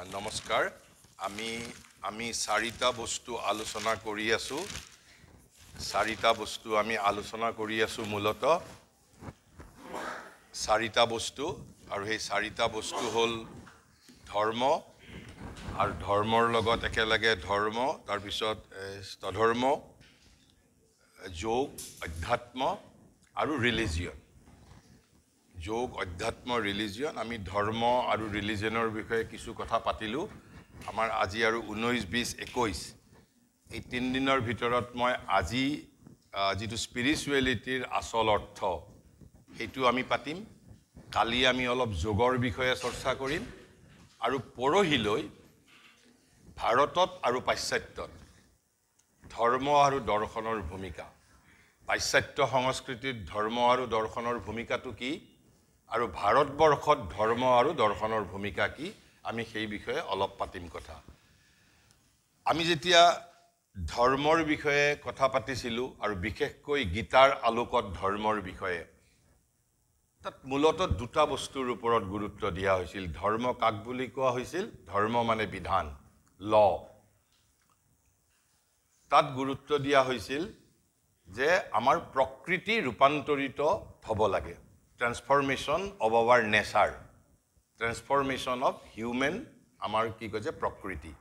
নমস্কাৰ আমি চাৰিটা বস্তু আলোচনা কৰি আছো মূলতঃ চাৰিটা বস্তু আৰু সেই চাৰিটা বস্তু হ'ল ধৰ্ম আৰু ধৰ্মৰ লগত একেলগে ধৰ্ম তাৰ পিছত স্থধৰ্ম যোগ অধ্যাত্ম আৰু ৰিলিজিয়ন যোগ অধ্যাত্ম ৰিলিজিয়ন আমি ধৰ্ম আৰু ৰিলিজিয়নৰ বিষয়ে কিছু কথা পাতিলো আমাৰ আজি আৰু 19 20 21 এই 3 দিনৰ ভিতৰত মই আজি যেটো স্পিৰিচুৱেলিটিৰ আসল অৰ্থ হেতু আমি পাতিম কালি আমি অলপ যোগৰ বিষয়ে চৰ্চা কৰিম আৰু পৰহিলৈ ভাৰতত আৰু পাশ্চাত্যত ধৰ্ম আৰু দৰ্শনৰ ভূমিকা পাশ্চাত্য সংস্কৃতিত ধৰ্ম আৰু দৰ্শনৰ ভূমিকাটো কি আৰু ভাৰতবৰ্ষত ধৰ্ম আৰু দৰ্শনৰ ভূমিকা কি আমি সেই বিষয়ে অলপ পাতিম কথা আমি যেতিয়া ধৰ্মৰ বিষয়ে কথা পাতিছিলো আৰু বিশেষকৈ গীতাৰ আলোকত ধৰ্মৰ বিষয়ে তাত মূলত দুটা বস্তুৰ ওপৰত গুৰুত্ব দিয়া হৈছিল ধৰ্ম কাক বুলি কোৱা হৈছিল ধৰ্ম মানে বিধান ল তাত গুৰুত্ব দিয়া হৈছিল যে আমাৰ প্ৰকৃতি ৰূপান্তৰিত হ'ব লাগে transformation of our nature transformation of human আমাৰ কি কয় প্ৰকৃতি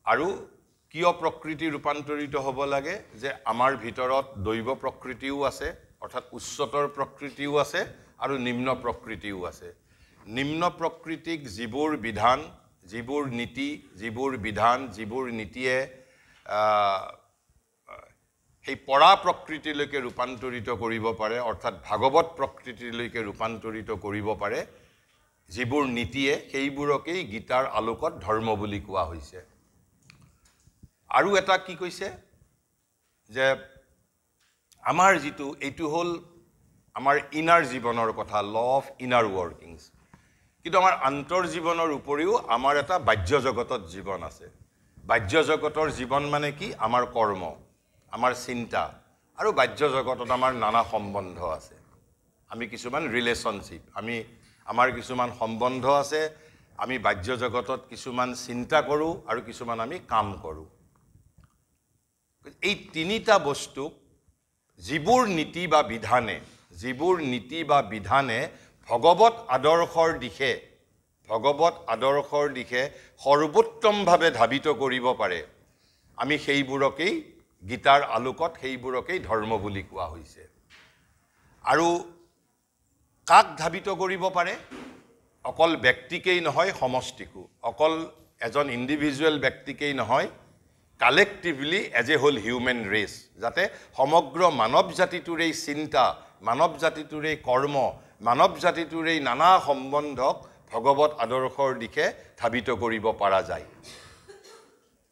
আৰু কিয় প্ৰকৃতি ৰূপান্তৰিত হ'ব লাগে যে আমাৰ ভিতৰত দৈব প্ৰকৃতিও আছে অৰ্থাৎ উচ্চতৰ প্ৰকৃতিও আছে আৰু নিম্ন প্ৰকৃতিও আছে নিম্ন প্ৰকৃতিক যিবোৰ বিধান যিবোৰ নীতি যিবোৰ বিধান যিবোৰ নীতিয়ে এই পৰা প্ৰকৃতিলৈকে ৰূপান্তৰিত কৰিব পাৰে অৰ্থাৎ ভাগৱত প্ৰকৃতিলৈকে ৰূপান্তৰিত কৰিব পাৰে যিবোৰ নীতিয়ে সেইবোৰকেই গীতাৰ আলোকত ধৰ্ম বুলি কোৱা হৈছে আৰু এটা কি কৈছে যে আমাৰ যেটো এইটো হল আমাৰ ইনাৰ জীৱনৰ কথা ল অফ ইনাৰ ওয়াৰ্কিংস কিন্তু আমাৰ আন্তৰ জীৱনৰ উপৰিও আমাৰ এটা বাহ্য জগতত জীৱন আছে বাহ্য জগতৰ জীৱন মানে কি আমাৰ কৰ্ম আমাৰ চিন্তা আৰু বাহ্য জগতত আমাৰ নানা সম্বন্ধ আছে আমি কিছুমান ৰিলেশনশিপ আমাৰ কিছুমান সম্বন্ধ আছে আমি বাহ্য জগতত কিছুমান চিন্তা কৰো আৰু কিছুমান আমি কাম কৰো এই তিনিটা বস্তু যিবোৰ নীতি বা বিধানে ভগৱত আদৰ্শৰ দিশে সৰ্বোত্তমভাৱে ধাবিত কৰিব পাৰে আমি সেইবোৰকেই গীতাৰ আলোকত সেইবোৰকেই ধৰ্ম বুলি কোৱা হৈছে আৰু কাক ধাবিত কৰিব পাৰে অকল ব্যক্তিকেই নহয় সমষ্টিকো অকল এজন ইন্ডিভিজুৱেল ব্যক্তিকেই নহয় collectively as a whole human race যাতে সমগ্ৰ মানৱ জাতিটোৰ এই চিন্তা মানৱ জাতিটোৰ এই কৰ্ম মানৱ জাতিটোৰ এই নানা সম্বন্ধক ভগৱত আদৰ্শৰ দিশে ধাবিত কৰিব পৰা যায়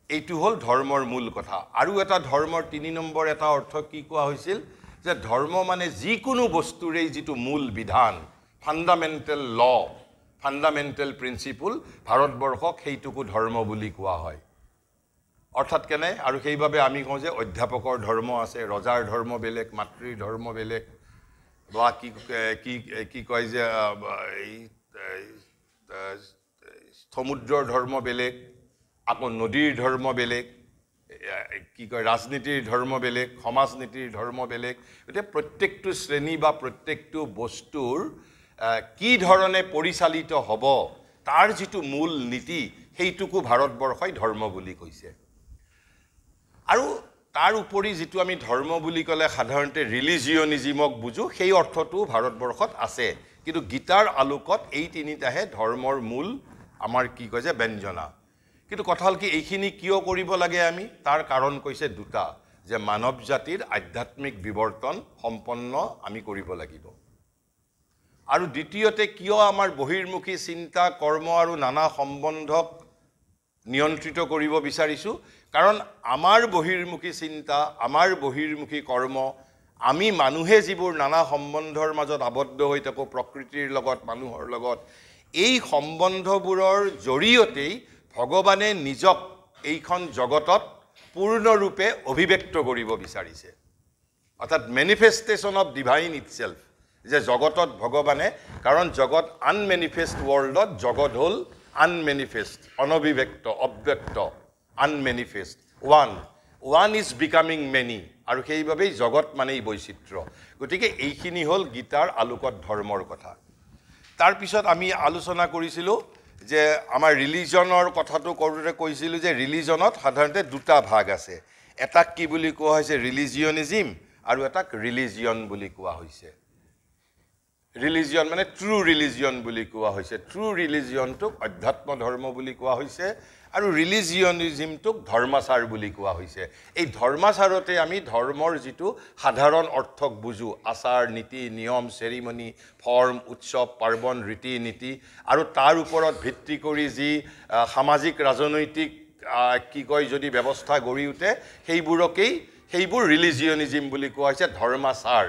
এইটো হল ধৰ্মৰ মূল কথা আৰু এটা ধৰ্মৰ 3 নম্বৰ এটা অৰ্থ কি কোৱা হৈছিল যে ধৰ্ম মানে যিকোনো বস্তুৰে যেটো মূল বিধান ফান্ডামেন্টাল ল ফান্ডামেন্টাল প্ৰিন্সিপল ভাৰতবৰ্ষক সেইটোকো ধৰ্ম বুলি কোৱা হয় অৰ্থাৎ কেনে আৰু সেইভাবে আমি কওঁ যে অধ্যাপকৰ ধৰ্ম আছে ৰজাৰ ধৰ্ম বেলেগ মাতৃৰ ধৰ্ম বেলেগ বা কি কয় যে সমুদ্ৰৰ ধৰ্ম বেলেগ আকৌ নদীৰ ধৰ্ম বেলেগ কি কয় ৰাজনীতিৰ ধৰ্ম বেলেগ সমাজনীতিৰ ধৰ্ম বেলেগ এতে প্ৰত্যেকটো শ্ৰেণী বা প্ৰত্যেকটো বস্তুৰ কি ধৰণে পৰিচালিত হ'ব তাৰ যেটো মূল নীতি সেইটোকো ভাৰতবৰ্ষই ধৰ্ম বুলি কৈছে আৰু তাৰ উপৰি যেটো আমি ধৰ্ম বুলি ক'লে সাধাৰণতে ৰিলিজিয়নিজমক বুজো সেই অৰ্থটো ভাৰতবৰ্ষত আছে কিন্তু গীতাৰ আলোকত এই তিনিটাহে ধৰ্মৰ মূল আমাৰ কি কয় যে ব্যঞ্জনা কিন্তু কথা হল কি এইখিনি কিয় কৰিব লাগে আমি তাৰ কাৰণ কৈছে দুটা যে মানৱ জাতিৰ আধ্যাত্মিক বিৱৰ্তন সম্পন্ন আমি কৰিব লাগিব আৰু দ্বিতীয়তে কিয় আমাৰ বহিৰ্মুখী চিন্তা কৰ্ম আৰু নানা সম্বন্ধক নিয়ন্ত্ৰিত কৰিব বিচাৰিছো কাৰণ আমাৰ বহিৰ্মুখী চিন্তা আমাৰ বহিৰ্মুখী কৰ্ম আমি মানুহে যিবোৰ নানা সম্বন্ধৰ মাজত আবদ্ধ হৈ থাকো প্ৰকৃতিৰ লগত মানুহৰ লগত এই সম্বন্ধবোৰৰ জৰিয়তেই ভগৱানে নিজক এইখন জগতত পূৰ্ণৰূপে অভিব্যক্ত কৰিব বিচাৰিছে অৰ্থাৎ মেনিফেষ্টেশন অফ ডিভাইন ইটসেল্ফ যে জগতত ভগৱানে কাৰণ জগত আনমেনিফেষ্ট ৱৰ্ল্ডত জগত হ'ল আনমেনিফেষ্ট অনভিব্যক্ত অব্যক্ত আনমেনিফেষ্ট ওৱান ইজ বিকামিং মেনি আৰু সেইবাবেই জগত মানেই বৈচিত্ৰ্য গতিকে এইখিনি হ'ল গীতাৰ আলোকত ধৰ্মৰ কথা তাৰপিছত আমি আলোচনা কৰিছিলোঁ যে আমাৰ ৰিলিজনৰ কথাটো কৰোঁতে কৈছিলোঁ যে ৰিলিজনত সাধাৰণতে দুটা ভাগ আছে এটাক কি বুলি কোৱা হৈছে ৰিলিজিয়নিজিম আৰু এটাক ৰিলিজিয়ন বুলি কোৱা হৈছে ৰিলিজিয়ন মানে ট্ৰু ৰিলিজিয়ন বুলি কোৱা হৈছে ট্ৰু ৰিলিজিয়নটোক অধ্যাত্ম ধৰ্ম বুলি কোৱা হৈছে আৰু ৰিলিজিয়নিজিমটোক ধৰ্মাচাৰ বুলি কোৱা হৈছে এই ধৰ্মাচাৰতে আমি ধৰ্মৰ যিটো সাধাৰণ অৰ্থক বুজো আচাৰ নীতি নিয়ম চেৰিমনি ফৰ্ম উৎসৱ পাৰ্বণ ৰীতি নীতি আৰু তাৰ ওপৰত ভিত্তি কৰি যি সামাজিক ৰাজনৈতিক কি কয় যদি ব্যৱস্থা গঢ়ি উঠে সেইবোৰ ৰিলিজিয়নিজিম বুলি কোৱা হৈছে ধৰ্মাচাৰ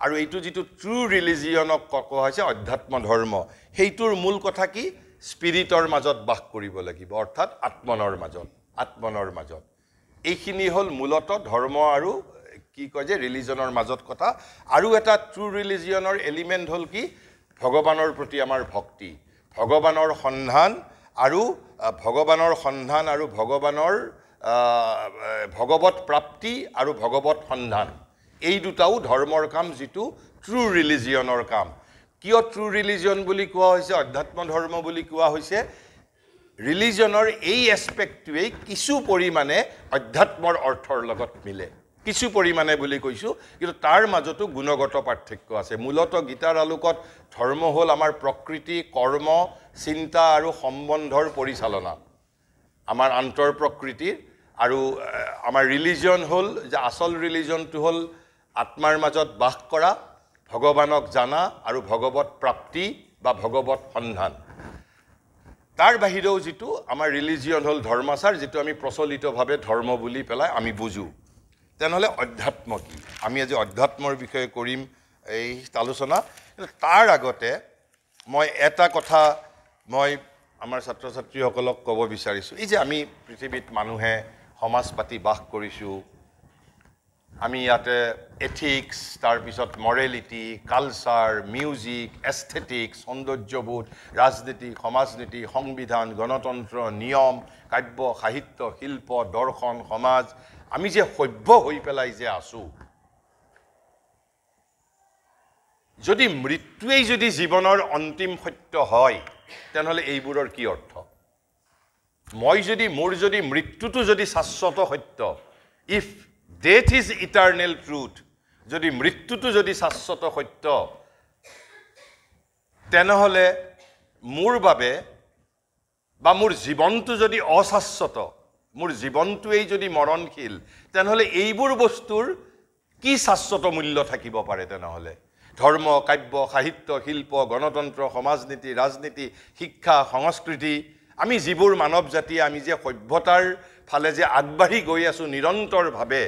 আৰু এইটো যিটো ট্ৰু ৰিলিজিয়নক কোৱা হৈছে অধ্যাত্ম ধৰ্ম সেইটোৰ মূল কথা কি স্পিৰিটৰ মাজত বাস কৰিব লাগিব অৰ্থাৎ আত্মনৰ মাজত এইখিনি হ'ল মূলত ধৰ্ম আৰু কি কয় যে ৰিলিজনৰ মাজত কথা আৰু এটা ট্ৰু ৰিলিজিয়নৰ এলিমেণ্ট হ'ল কি ভগৱানৰ প্ৰতি আমাৰ ভক্তি ভগৱানৰ সন্ধান আৰু ভগৱানৰ ভগৱত প্ৰাপ্তি আৰু ভগৱত সন্ধান এই দুটাও ধৰ্মৰ কাম যিটো ট্ৰু ৰিলিজিয়নৰ কাম কিয় ট্ৰু ৰিলিজিয়ন বুলি কোৱা হৈছে অধ্যাত্ম ধৰ্ম বুলি কোৱা হৈছে ৰিলিজনৰ এই এছপেক্টটোৱেই কিছু পৰিমাণে অধ্যাত্মৰ অৰ্থৰ লগত মিলে কিছু পৰিমাণে বুলি কৈছোঁ কিন্তু তাৰ মাজতো গুণগত পাৰ্থক্য আছে মূলত গীতাৰ আলোকত ধৰ্ম হ'ল আমাৰ প্ৰকৃতি কৰ্ম চিন্তা আৰু সম্বন্ধৰ পৰিচালনা আমাৰ আন্তৰ প্ৰকৃতিৰ আৰু আমাৰ ৰিলিজন হ'ল যে আচল ৰিলিজনটো হ'ল আত্মাৰ মাজত বাস কৰা ভগৱানক জানা আৰু ভগৱত প্ৰাপ্তি বা ভগৱত সন্ধান তাৰ বাহিৰেও যিটো আমাৰ ৰিলিজিয়ন হ'ল ধৰ্মাচাৰ যিটো আমি প্ৰচলিতভাৱে ধৰ্ম বুলি পেলাই আমি বুজোঁ তেনেহ'লে অধ্যাত্ম কি আমি আজি অধ্যাত্মৰ বিষয়ে কৰিম এই আলোচনা তাৰ আগতে মই এটা কথা মই আমাৰ ছাত্ৰ ছাত্ৰীসকলক ক'ব বিচাৰিছোঁ এই যে আমি পৃথিৱীত মানুহে সমাজ পাতি বাস কৰিছোঁ আমি ইয়াতে এথিক্স তাৰপিছত মৰেলিটি কালচাৰ মিউজিক এস্থেটিক্স সৌন্দৰ্যবোধ ৰাজনীতি সমাজনীতি সংবিধান গণতন্ত্ৰ নিয়ম কাব্য সাহিত্য শিল্প দৰ্শন সমাজ আমি যে সভ্য হৈ পেলাই যে আছোঁ যদি মৃত্যুৱেই যদি জীৱনৰ অন্তিম সত্য হয় তেনেহ'লে এইবোৰৰ কি অৰ্থ মোৰ যদি মৃত্যুটো যদি শাশ্বত সত্য if death is eternal truth যদি মৃত্যুটো যদি শাশ্বত সত্য তেনেহ'লে মোৰ বাবে বা মোৰ জীৱনটো যদি অশাশ্বত মোৰ জীৱনটোৱেই যদি মৰণশীল তেনেহ'লে এইবোৰ বস্তুৰ কি শাশ্বত মূল্য থাকিব পাৰে তেনেহ'লে ধৰ্ম কাব্য সাহিত্য শিল্প গণতন্ত্ৰ সমাজনীতি ৰাজনীতি শিক্ষা সংস্কৃতি আমি যিবোৰ মানৱ জাতি আমি যে সভ্যতাৰ ফালে যে আগবাঢ়ি গৈ আছোঁ নিৰন্তৰভাৱে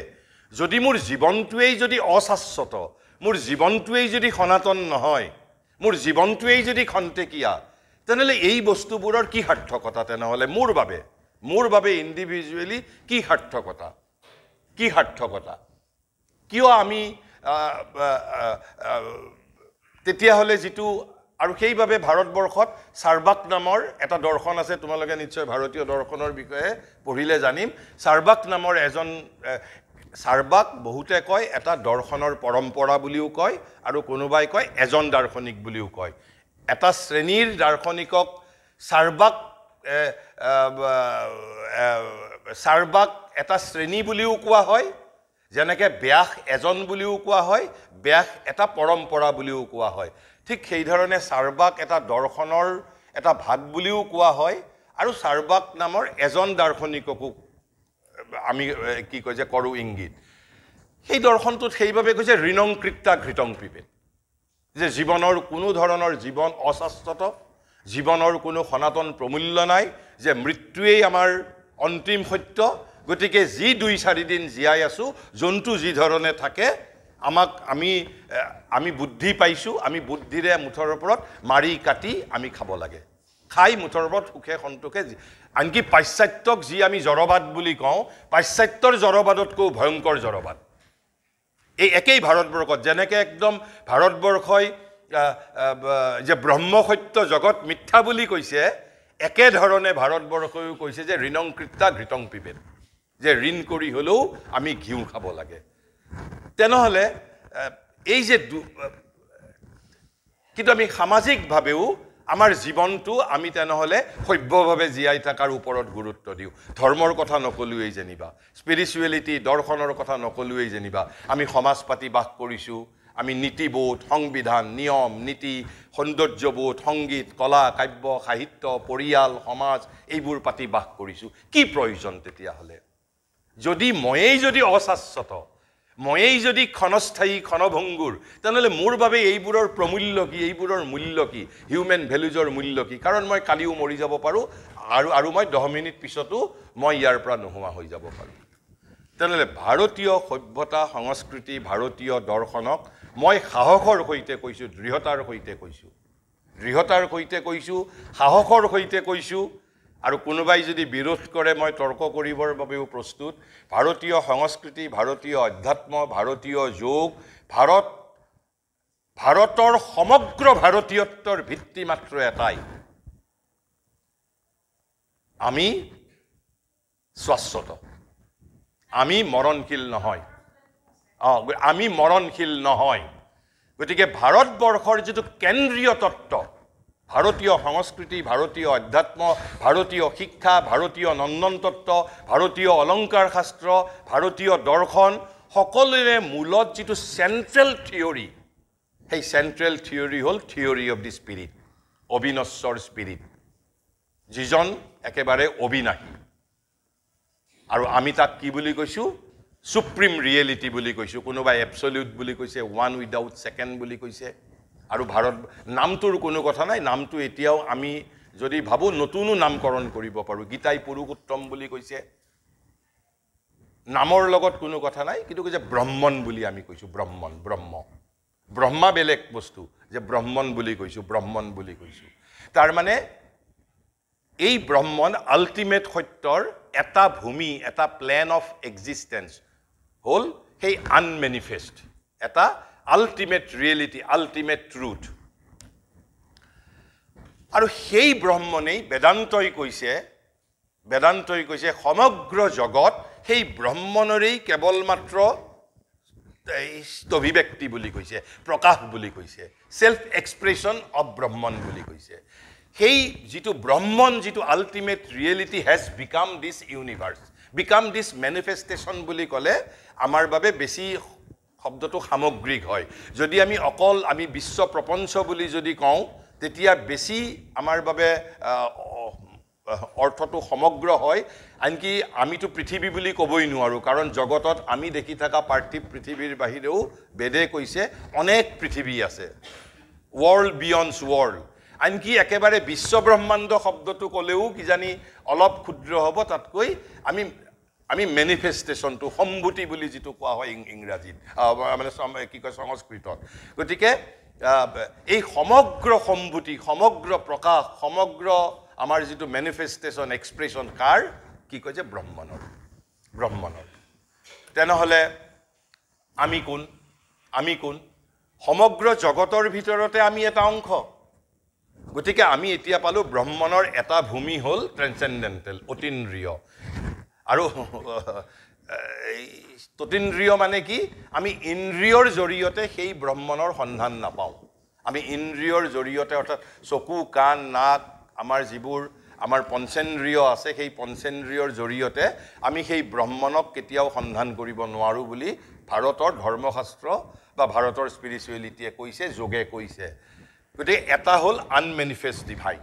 যদি মোৰ জীৱনটোৱেই যদি অশাশ্বত মোৰ জীৱনটোৱেই যদি সনাতন নহয় মোৰ জীৱনটোৱেই যদি খন্তেকীয়া তেনেহ'লে এই বস্তুবোৰৰ কি সাৰ্থকতা তেনেহ'লে মোৰ বাবে ইণ্ডিভিজুৱেলি কি সাৰ্থকতা কিয় আমি তেতিয়াহ'লে যিটো আৰু সেইবাবে ভাৰতবৰ্ষত চাৰ্বাক নামৰ এটা দৰ্শন আছে তোমালোকে নিশ্চয় ভাৰতীয় দৰ্শনৰ বিষয়ে পঢ়িলে জানিম চাৰ্বাক নামৰ চাৰ্বাক বহুতে কয় এটা দৰ্শনৰ পৰম্পৰা বুলিও কয় আৰু কোনোবাই কয় এজন দাৰ্শনিক বুলিও কয় এটা শ্ৰেণীৰ দাৰ্শনিকক চাৰ্বাক এটা শ্ৰেণী বুলিও কোৱা হয় যেনেকৈ ব্যাস এজন বুলিও কোৱা হয় ব্যাস এটা পৰম্পৰা বুলিও কোৱা হয় ঠিক সেইধৰণে চাৰ্বাক এটা দৰ্শনৰ এটা ভাগ বুলিও কোৱা হয় আৰু চাৰ্বাক নামৰ এজন দাৰ্শনিককো আমি কি কয় যে কৰোঁ ইংগিত সেই দৰ্শনটোত সেইবাবে কৈছে ঋণং কৃত্তা ঘৃতং পিপেত যে জীৱনৰ কোনো ধৰণৰ জীৱন অশাশ্বত জীৱনৰ কোনো সনাতন প্ৰমূল্য নাই যে মৃত্যুৱেই আমাৰ অন্তিম সত্য গতিকে যি 2-4 দিন জীয়াই আছোঁ জন্তু যি ধৰণে থাকে আমি বুদ্ধি পাইছোঁ আমি বুদ্ধিৰে মুঠৰ ওপৰত মাৰি কাটি আমি খাব লাগে খাই মুঠৰ ওপৰত সুখে সন্তোষে আনকি পাশ্চাত্যক যি আমি জড়বাদ বুলি কওঁ পাশ্চাত্যৰ জড়বাদতকৈও ভয়ংকৰ জড়বাদ এই একেই ভাৰতবৰ্ষত যেনেকৈ একদম ভাৰতবৰ্ষই যে ব্ৰহ্মসত্য জগত মিথ্যা বুলি কৈছে একেধৰণে ভাৰতবৰ্ষয়ো কৈছে যে ঋণং কৃত্তা ঘৃতং পিবেত যে ঋণ কৰি হ'লেও আমি ঘিউ খাব লাগে তেনেহ'লে এই যে কিন্তু আমি সামাজিকভাৱেও আমাৰ জীৱনটো আমি তেনেহ'লে সভ্যভাৱে জীয়াই থকাৰ ওপৰত গুৰুত্ব দিওঁ ধৰ্মৰ কথা নকলোৱেই যেনিবা স্পিৰিচুৱেলিটি দৰ্শনৰ কথা নকলোৱেই যেনিবা আমি সমাজ পাতি বাস কৰিছোঁ আমি নীতিবোধ সংবিধান নিয়ম নীতি সৌন্দৰ্যবোধ সংগীত কলা কাব্য সাহিত্য পৰিয়াল সমাজ এইবোৰ পাতি বাস কৰিছোঁ কি প্ৰয়োজন তেতিয়াহ'লে যদি ময়েই যদি অশাশ্বত ময়েই যদি ক্ষণস্থায়ী ক্ষণভংগুৰ তেনেহ'লে মোৰ বাবে এইবোৰৰ প্ৰমূল্য কি এইবোৰৰ মূল্য কি হিউমেন ভেলুজৰ মূল্য কি কাৰণ মই কালিও মৰি যাব পাৰোঁ আৰু মই 10 মিনিট পিছতো মই ইয়াৰ পৰা নোহোৱা হৈ যাব পাৰোঁ তেনেহ'লে ভাৰতীয় সভ্যতা সংস্কৃতি ভাৰতীয় দৰ্শনক মই সাহসৰ সৈতে কৈছোঁ দৃঢ়তাৰ সৈতে কৈছোঁ সাহসৰ সৈতে কৈছোঁ আৰু কোনোবাই যদি বিৰোধ কৰে মই তৰ্ক কৰিবৰ বাবেও প্ৰস্তুত ভাৰতীয় সংস্কৃতি ভাৰতীয় অধ্যাত্ম ভাৰতীয় যোগ ভাৰতৰ সমগ্ৰ ভাৰতীয়ত্বৰ ভিত্তি মাত্ৰ এটাই আমি শাশ্বত আমি মৰণশীল নহয় গতিকে ভাৰতবৰ্ষৰ যিটো কেন্দ্ৰীয় তত্ত্ব ভাৰতীয় সংস্কৃতি ভাৰতীয় অধ্যাত্ম ভাৰতীয় শিক্ষা ভাৰতীয় নন্দন তত্ত্ব ভাৰতীয় অলংকাৰ শাস্ত্ৰ ভাৰতীয় দৰ্শন সকলোৰে মূলত যিটো চেণ্ট্ৰেল থিয়ৰী সেই চেণ্ট্ৰেল থিয়ৰী হ'ল থিয়ৰী অফ দি স্পিৰিট অবিনশ্বৰ স্পিৰিট যিজন একেবাৰে অবিনাশী আৰু আমি তাক কি বুলি কৈছোঁ সুপ্ৰিম ৰিয়েলিটি বুলি কৈছোঁ কোনোবাই এবছলিউট বুলি কৈছে ওৱান উইদাউট ছেকেণ্ড বুলি কৈছে আৰু ভাৰত নামটোৰ কোনো কথা নাই নামটো এতিয়াও আমি যদি ভাবোঁ নতুনো নামকৰণ কৰিব পাৰোঁ গীতাই পুৰুষোত্তম বুলি কৈছে নামৰ লগত কোনো কথা নাই কিন্তু কৈছে ব্ৰহ্মণ বুলি আমি কৈছোঁ ব্ৰহ্মা বেলেগ বস্তু যে ব্ৰহ্মণ বুলি কৈছোঁ তাৰমানে এই ব্ৰহ্মণ আল্টিমেট সত্যৰ এটা ভূমি এটা প্লেন অফ এক্সিষ্টেঞ্চ হ'ল সেই আনমেনিফেষ্ট এটা আল্টিমেট ৰিয়েলিটি আল্টিমেট ট্ৰুথ আৰু সেই ব্ৰহ্মণেই বেদান্তই কৈছে সমগ্ৰ জগত সেই ব্ৰহ্মণৰেই কেৱল মাত্ৰ অভিব্যক্তি বুলি কৈছে প্ৰকাশ বুলি কৈছে সেল্ফ এক্সপ্ৰেছন অফ ব্ৰহ্মণ বুলি কৈছে সেই যিটো ব্ৰহ্মণ যিটো ultimate reality has become this universe become this manifestation বুলি ক'লে আমাৰ বাবে বেছি শব্দটো সামগ্ৰিক হয় যদি আমি বিশ্ব প্ৰপঞ্চ বুলি যদি কওঁ তেতিয়া বেছি আমাৰ বাবে অৰ্থটো সমগ্ৰ হয় আনকি আমিতো পৃথিৱী বুলি ক'বই নোৱাৰোঁ কাৰণ জগতত আমি দেখি থকা পাৰ্থিৱ পৃথিৱীৰ বাহিৰেও বেদে কৈছে অনেক পৃথিৱী আছে ৱৰ্ল্ড বিয়ণ্ডছ ৱৰ্ল্ড আনকি একেবাৰে বিশ্ব ব্ৰহ্মাণ্ড শব্দটো ক'লেও কিজানি অলপ ক্ষুদ্ৰ হ'ব তাতকৈ আমি মেনিফেষ্টেশ্যনটো সম্ভূতি বুলি যিটো কোৱা হয় ইংৰাজীত মানে কি কয় সংস্কৃতত গতিকে এই সমগ্ৰ সম্ভূতি সমগ্ৰ প্ৰকাশ সমগ্ৰ আমাৰ যিটো মেনিফেষ্টেশ্যন এক্সপ্ৰেশ্যন কাৰ কি কৈছে ব্ৰহ্মণৰ তেনেহ'লে আমি কোন সমগ্ৰ জগতৰ ভিতৰতে আমি এটা অংশ গতিকে আমি এতিয়া পালোঁ ব্ৰহ্মণৰ এটা ভূমি হ'ল ট্ৰেন্সেণ্ডেণ্টেল অতীন্দ্ৰিয় আৰু ততীন্দ্ৰিয় মানে কি আমি ইন্দ্ৰিয়ৰ জৰিয়তে সেই ব্ৰহ্মণৰ সন্ধান নাপাওঁ আমি ইন্দ্ৰিয়ৰ জৰিয়তে অৰ্থাৎ চকু কাণ নাক আমাৰ যিবোৰ আমাৰ পঞ্চেন্দ্ৰিয় আছে সেই পঞ্চেন্দ্ৰিয়ৰ জৰিয়তে আমি সেই ব্ৰহ্মণক কেতিয়াও সন্ধান কৰিব নোৱাৰোঁ বুলি ভাৰতৰ ধৰ্মশাস্ত্ৰ বা ভাৰতৰ স্পিৰিচুৱেলিটিয়ে কৈছে যোগে কৈছে গতিকে এটা হ'ল আনমেনিফেষ্ট ডিভাইন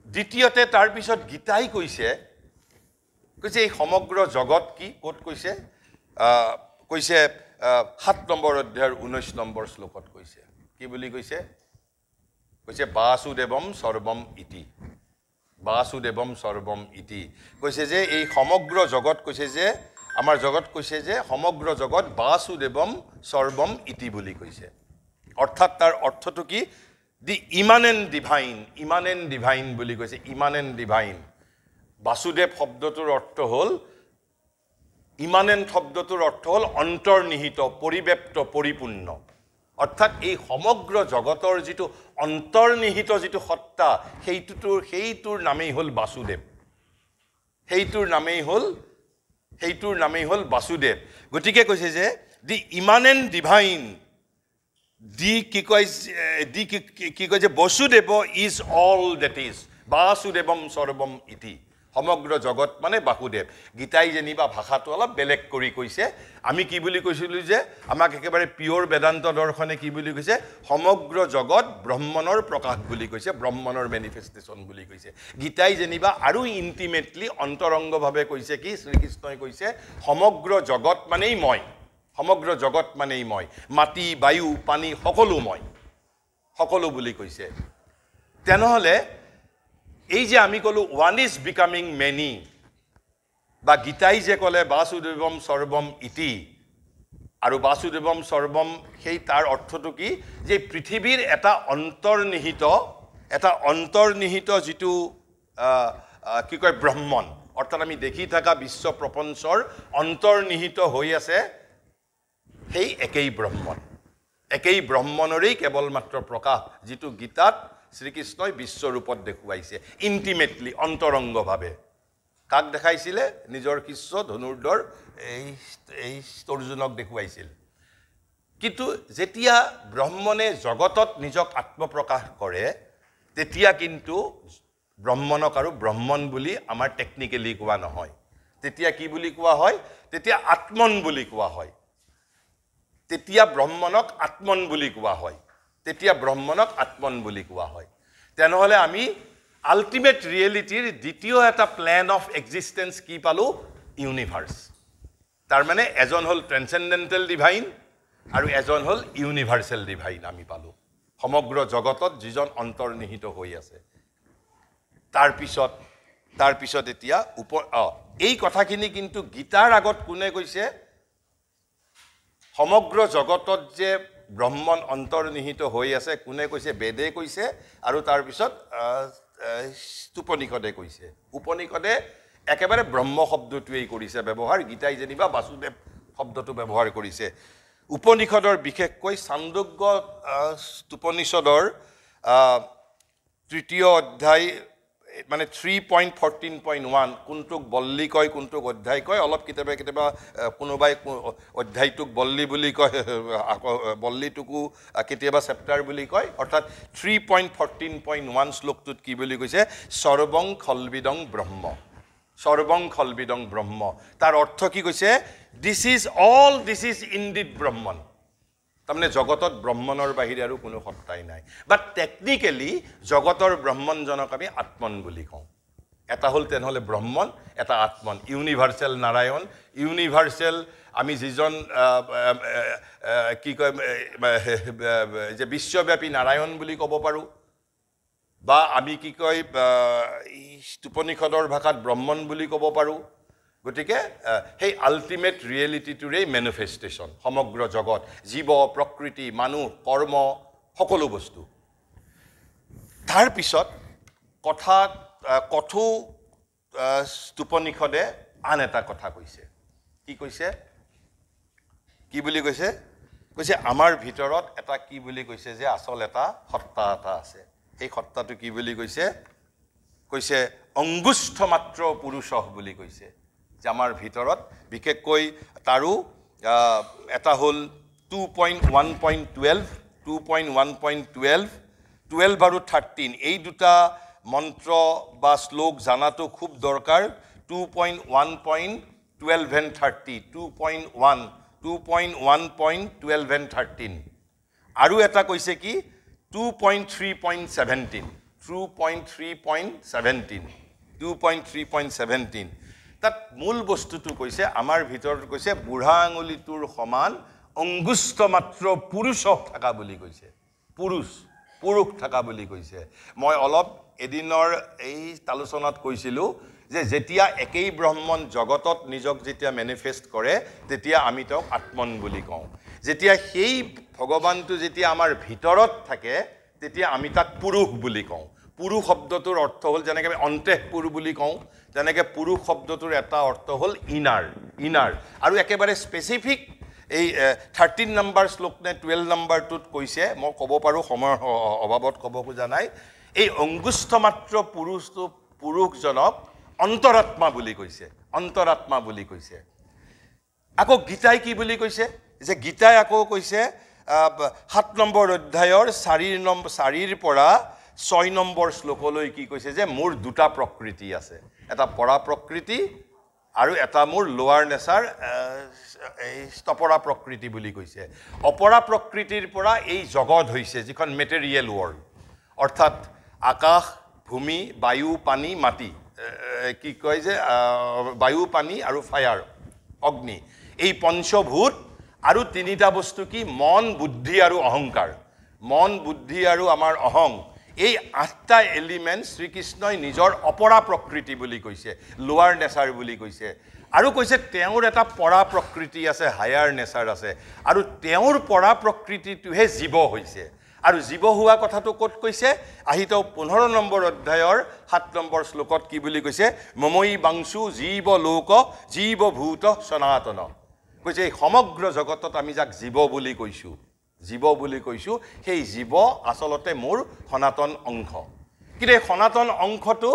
দ্বিতীয়তে তাৰপিছত গীতাই কৈছে এই সমগ্ৰ জগত কি ক'ত কৈছে 7 নম্বৰ অধ্যায়ৰ 19 নম্বৰ শ্লোকত কৈছে কি বুলি কৈছে বাসুদেৱম সৰ্বম ইতি কৈছে যে এই সমগ্ৰ জগত কৈছে যে আমাৰ জগত কৈছে যে সমগ্ৰ জগত বাসুদেৱম সৰ্বম ইতি বুলি কৈছে অৰ্থাৎ তাৰ অৰ্থটো কি দি ইমানেণ্ট ডিভাইন বুলি কৈছে ইমানেণ্ট ডিভাইন বাসুদেৱ শব্দটোৰ অৰ্থ হ'ল ইমানেণ্ট শব্দটোৰ অৰ্থ হ'ল অন্তৰ্নিহিত পৰিব্যাপ্ত পৰিপূৰ্ণ অৰ্থাৎ এই সমগ্ৰ জগতৰ যিটো অন্তৰ্নিহিত যিটো সত্তা সেইটোৰ নামেই হ'ল বাসুদেৱ সেইটোৰ নামেই হ'ল বাসুদেৱ গতিকে কৈছে যে দি ইমানেণ্ট ডিভাইন কি কয় যে Vasudev is all that is বাসুদেৱম সৰ্বম ইতি সমগ্ৰ জগত মানে বাসুদেৱ গীতাই যেনিবা ভাষাটো অলপ বেলেগ কৰি কৈছে আমি কি বুলি কৈছিলোঁ যে আমাক একেবাৰে পিয়ৰ বেদান্ত দৰ্শনে কি বুলি কৈছে সমগ্ৰ জগত ব্ৰহ্মণৰ প্ৰকাশ বুলি কৈছে ব্ৰহ্মণৰ মেনিফেষ্টেশ্যন বুলি কৈছে গীতাই যেনিবা আৰু ইণ্টিমেটলি অন্তৰংগভাৱে কৈছে কি শ্ৰীকৃষ্ণই কৈছে সমগ্ৰ জগত মানেই মই মাটি বায়ু পানী সকলো বুলি কৈছে তেনেহ'লে এই যে আমি ক'লো ওৱান ইজ বিকামিং মেনি বা গীতাই যে ক'লে বাসুদেৱম সৰ্বম ইতি আৰু বাসুদেৱম সৰ্বম সেই তাৰ অৰ্থটো কি যে পৃথিৱীৰ এটা অন্তৰ্নিহিত যিটো কি কয় ব্ৰহ্মণ অৰ্থাৎ আমি দেখি থকা বিশ্ব প্ৰপঞ্চৰ অন্তৰ্নিহিত হৈ আছে সেই একেই ব্ৰহ্মণৰেই কেৱল মাত্ৰ প্ৰকাশ যিটো গীতাত শ্ৰীকৃষ্ণই বিশ্বৰূপত দেখুৱাইছে ইণ্টিমেটলি অন্তৰংগভাৱে কাক দেখাইছিলে নিজৰ শিষ্য ধনুৰ্ধৰ এই অৰ্জুনক দেখুৱাইছিল কিন্তু যেতিয়া ব্ৰহ্মণে জগতত নিজক আত্মপ্ৰকাশ কৰে তেতিয়া কিন্তু ব্ৰহ্মণক আৰু ব্ৰহ্মণ বুলি আমাৰ টেকনিকেলি কোৱা নহয় তেতিয়া কি বুলি কোৱা হয় তেতিয়া আত্মন বুলি কোৱা হয় তেতিয়া ব্ৰহ্মণক আত্মন বুলি কোৱা হয় তেনেহ'লে আমি আল্টিমেট ৰিয়েলিটিৰ দ্বিতীয় এটা প্লেন অফ এক্সিষ্টেন্স কি পালোঁ ইউনিভাৰ্ছ তাৰমানে এজন হ'ল ট্ৰেন্সেণ্ডেণ্টেল ডিভাইন আৰু এজন হ'ল ইউনিভাৰ্চেল ডিভাইন আমি পালোঁ সমগ্ৰ জগতত যিজন অন্তৰ্নিহিত হৈ আছে তাৰপিছত এতিয়া এই কথাখিনি কিন্তু গীতাৰ আগত কোনে কৈছে সমগ্ৰ জগতত যে ব্ৰহ্মণ অন্তৰ্নিহিত হৈ আছে কোনে কৈছে বেদে কৈছে আৰু তাৰপিছত উপনিষদে একেবাৰে ব্ৰহ্ম শব্দটোৱেই কৰিছে ব্যৱহাৰ গীতাই যেনিবা বাসুদেৱ শব্দটো ব্যৱহাৰ কৰিছে উপনিষদৰ বিশেষকৈ ছান্দোগ্য উপনিষদৰ তৃতীয় অধ্যায় মানে 3.14.1 কোনটোক বল্লী কয় কোনটোক অধ্যায় কয় অলপ কেতিয়াবা কোনোবাই অধ্যায়টোক বল্লী বুলি কয় বল্লীটোকো কেতিয়াবা চেপ্টাৰ বুলি কয় অৰ্থাৎ 3.14.1 শ্লোকটোত কি বুলি কৈছে সৰ্বং খলবিদং ব্ৰহ্ম তাৰ অৰ্থ কি কৈছে দিছ ইজ ইনডিড ব্ৰহ্মণ তাৰমানে জগতত ব্ৰহ্মণৰ বাহিৰে আৰু কোনো সত্তাই নাই বাট টেকনিকেলি জগতৰ ব্ৰহ্মণজনক আমি আত্মন বুলি কওঁ এটা হ'ল তেনেহ'লে ব্ৰহ্মণ এটা আত্মন ইউনিভাৰ্চেল নাৰায়ণ ইউনিভাৰ্চেল আমি যিজন কি কয় যে বিশ্বব্যাপী নাৰায়ণ বুলি ক'ব পাৰোঁ বা আমি কি কয় উপনিষদৰ ভাষাত ব্ৰহ্মণ বুলি ক'ব পাৰোঁ গতিকে সেই আল্টিমেট ৰিয়েলিটিটোৰেই মেনিফেষ্টেশ্যন সমগ্ৰ জগত জীৱ প্ৰকৃতি মানুহ কৰ্ম সকলো বস্তু তাৰপিছত কথো উপনিষদে আন এটা কথা কৈছে কি বুলি কৈছে আমাৰ ভিতৰত এটা কি বুলি কৈছে যে আচল এটা সত্তা এটা আছে সেই সত্তাটো কি বুলি কৈছে অংগুষ্ঠ মাত্ৰ পুৰুষ বুলি কৈছে যে আমাৰ ভিতৰত বিশেষকৈ তাৰো এটা হ'ল 2.1.12 আৰু 13 এই দুটা মন্ত্ৰ বা শ্লোক জানাটো খুব দৰকাৰ 2.1.12 and 30 2.1.12 and 13 আৰু এটা কৈছে কি 2.3.17 তাত মূল বস্তুটো কৈছে আমাৰ ভিতৰত কৈছে বুঢ়া আঙুলিটোৰ সমান অংগুষ্ঠ মাত্ৰ পুৰুষ থকা বুলি কৈছে পুৰুষ থকা বুলি কৈছে মই অলপ এদিনৰ এই আলোচনাত কৈছিলোঁ যে যেতিয়া একেই ব্ৰহ্মণ জগতত নিজক যেতিয়া মেনিফেষ্ট কৰে তেতিয়া আমি তেওঁক আত্মন বুলি কওঁ যেতিয়া সেই ভগৱানটো যেতিয়া আমাৰ ভিতৰত থাকে তেতিয়া আমি তাক পুৰুষ বুলি কওঁ পুৰুষ শব্দটোৰ অৰ্থ হ'ল যেনেকৈ আমি অন্তঃপুৰ বুলি কওঁ তেনেকৈ পুৰুষ শব্দটোৰ এটা অৰ্থ হ'ল ইনাৰ আৰু একেবাৰে স্পেচিফিক এই 13 নম্বৰ শ্লোক নে 12 নম্বৰটোত কৈছে মই ক'ব পাৰো সময়ৰ অভাৱত ক'ব খোজা নাই এই অঙ্গুষ্ঠ মাত্ৰ পুৰুষজনক অন্তৰাত্মা বুলি কৈছে অন্তৰাত্মা বুলি কৈছে আকৌ গীতাই কি বুলি কৈছে যে গীতাই আকৌ কৈছে 7 নম্বৰ অধ্যায়ৰ 4 পৰা 6 নম্বৰ শ্লোকলৈ কি কৈছে যে মোৰ দুটা প্ৰকৃতি আছে এটা পৰা প্ৰকৃতি আৰু এটা মোৰ লোৱাৰ নেচাৰ এই স্তপৰা প্ৰকৃতি বুলি কৈছে অপৰা প্ৰকৃতিৰ পৰা এই জগত হৈছে যিখন মেটেৰিয়েল ৱৰ্ল্ড অৰ্থাৎ আকাশ ভূমি বায়ু পানী মাটি কি কয় যে বায়ু পানী আৰু ফায়াৰ অগ্নি এই পঞ্চভূত আৰু তিনিটা বস্তু কি মন বুদ্ধি আৰু অহংকাৰ মন বুদ্ধি আৰু আমাৰ অহং এই আঠটা এলিমেন্ট শ্ৰীকৃষ্ণই নিজৰ অপৰা প্ৰকৃতি বুলি কৈছে লোৱাৰ নেচাৰ বুলি কৈছে আৰু কৈছে তেওঁৰ এটা পৰা প্ৰকৃতি আছে হায়াৰ নেচাৰ আছে আৰু তেওঁৰ পৰা প্ৰকৃতিটোহে জীৱ হৈছে আৰু জীৱ হোৱা কথাটো ক'ত কৈছে আহিত 15 নম্বৰ অধ্যায়ৰ 7 নম্বৰ শ্লোকত কি বুলি কৈছে মমৈ বাংশু জীৱ লোক জীৱ ভূত সনাতন কৈছে সমগ্ৰ জগতত আমি যাক জীৱ বুলি কৈছো সেই জীৱ আসলতে মোৰ সনাতন অংশ কিন্তু সনাতন অংশটো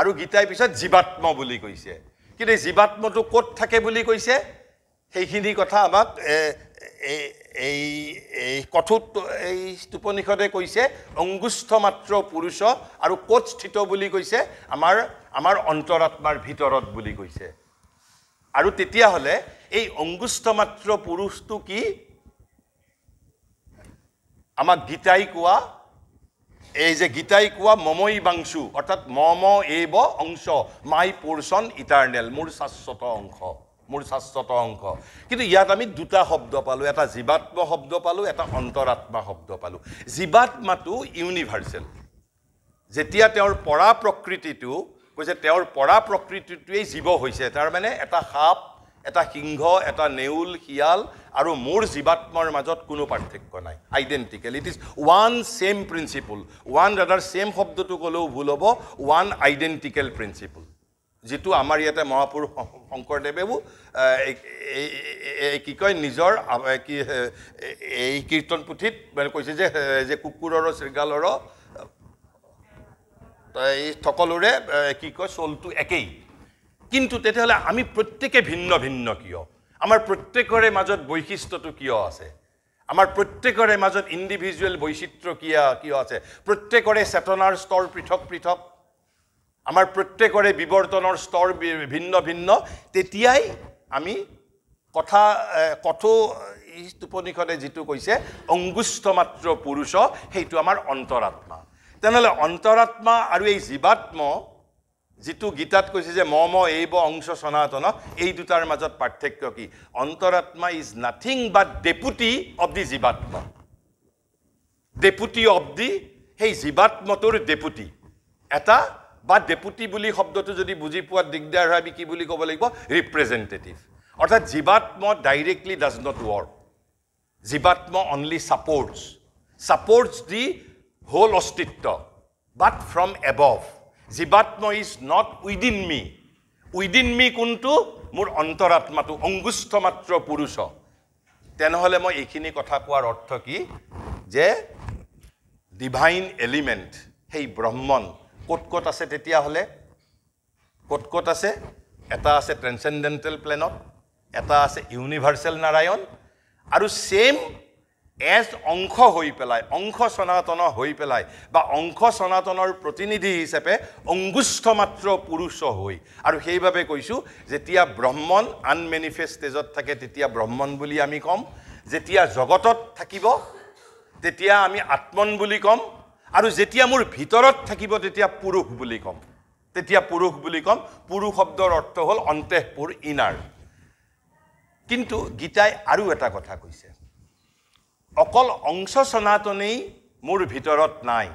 আৰু গীতাই পিছত জীৱাত্ম বুলি কৈছে কিন্তু জীৱাত্মটো ক'ত থাকে বুলি কৈছে সেইখিনি কথা আমাক এই কথোত এই উপনিষদে কৈছে অঙ্গুষ্ঠ মাত্ৰ পুৰুষ আৰু ক'ত স্থিত বুলি কৈছে আমাৰ অন্তৰাত্মাৰ ভিতৰত বুলি কৈছে আৰু তেতিয়া হলে এই অঙ্গুষ্ঠ মাত্ৰ পুৰুষটো কি আমাক গীতাই কোৱা এই যে গীতাই কোৱা মমৈ বাংশু অৰ্থাৎ মম এব অংশ মাই পোৰ্শন ইটাৰনেল মোৰ শাশ্বত অংশ কিন্তু ইয়াত আমি দুটা শব্দ পালো এটা জীৱাত্ম শব্দ পালো এটা অন্তৰাত্মা শব্দ পালো জীৱাত্মাটো ইউনিভাৰ্সেল যেতিয়া তেওঁৰ পৰা প্ৰকৃতিটো কৈছে তেওঁৰ পৰা প্ৰকৃতিটোই জীৱ হৈছে তাৰ মানে এটা সাপ এটা সিংহ এটা নেউল শিয়াল আৰু মোৰ জীৱাত্মৰ মাজত কোনো পাৰ্থক্য নাই identical it is one same principle one rather same শব্দটো কলেও ভুল হ'ব ওয়ান আইডেন্টিকেল প্ৰিন্সিপল যেটো আমাৰ ইয়াতে মহাপুৰুষ শংকৰদেৱেও কি কয় নিজৰ কি এই কীৰ্তন পুথিত মানে কৈছে যে কুকুৰৰ শৃগালৰ এই সকলোৰে কি কয় সোলটো একেই কিন্তু তেতিয়াহলে আমি প্ৰত্যেকে ভিন্ন ভিন্ন কিয় আমাৰ প্ৰত্যেকৰে মাজত বৈশিষ্ট্যটো কিয় আছে আমাৰ প্ৰত্যেকৰে মাজত ইন্ডিভিজুৱেল বৈচিত্ৰ্য কিয় আছে প্ৰত্যেকৰে চেতনাৰ স্তৰ পৃথক পৃথক আমাৰ প্ৰত্যেকৰে বিৱৰ্তনৰ স্তৰ ভিন্ন ভিন্ন তেতিয়াই আমি কথা উপনিষদে যেটো কৈছে অঙ্গুষ্ঠ মাত্ৰ পুৰুষ সেইটো আমাৰ অন্তৰাত্মা তেনেহলে অন্তৰাত্মা আৰু এই জীৱাত্ম যেটো গীতাত কৈছে যে মম এইব অংশ সনাতন এই দুটাৰ মাজত পাৰ্থক্য কি অন্তৰাত্মা is nothing but deputy of the জীৱাত্মা ডেপুটি অফ দি সেই জীৱাত্মটোৰ ডেপুটি এটা বা ডেপুটি বুলি শব্দটো যদি বুজি পোৱা দিগদাৰ হয় আমি কি বুলি ক'ব লাগিব ৰিপ্ৰেজেন্টেটিভ অৰ্থাৎ জীৱাত্ম ডাইৰেক্টলি ডাজ নট ৱৰ্ক জীৱাত্ম অনলি সাপোৰ্টস দি হোল অস্তিত্ব বাট ফ্ৰম এবভ জীৱাত্ম ইজ নট উইদিন মি কোনটো মোৰ অন্তৰাত্মাটো অঙ্গুষ্ঠ মাত্ৰ পুৰুষ তেনেহলে মই এইখিনি কথা কোৱাৰ অৰ্থ কি যে ডিভাইন এলিমেন্ট সেই ব্ৰহ্মন ক'ত আছে তেতিয়া হলে ক'ত আছে এটা আছে ট্ৰেন্সেন্ডেন্টাল প্লেনত এটা আছে ইউনিভাৰ্সেল নাৰায়ণ আৰু সেম এজ অংশ হৈ পেলাই অংশ সনাতন হৈ পেলাই বা অংশ সনাতনৰ প্ৰতিনিধি হিচাপে অঙ্গুষ্ঠ মাত্ৰ পুৰুষ হৈ আৰু সেইভাবে কৈছো যেতিয়া ব্ৰহ্মন আনমেনিফেষ্ট ষ্টেজত থাকে তেতিয়া ব্ৰহ্মন বুলি আমি কম যেতিয়া জগতত থাকিব তেতিয়া আমি আত্মন বুলি কম আৰু যেতিয়া মোৰ ভিতৰত থাকিব তেতিয়া পুৰুষ বুলি কম পুৰুষ শব্দৰ অৰ্থ হ'ল অন্তঃপুৰ ইনাৰ কিন্তু গীতাই আৰু এটা কথা কৈছে অকল অংশ সনাতনেই মোৰ ভিতৰত নাই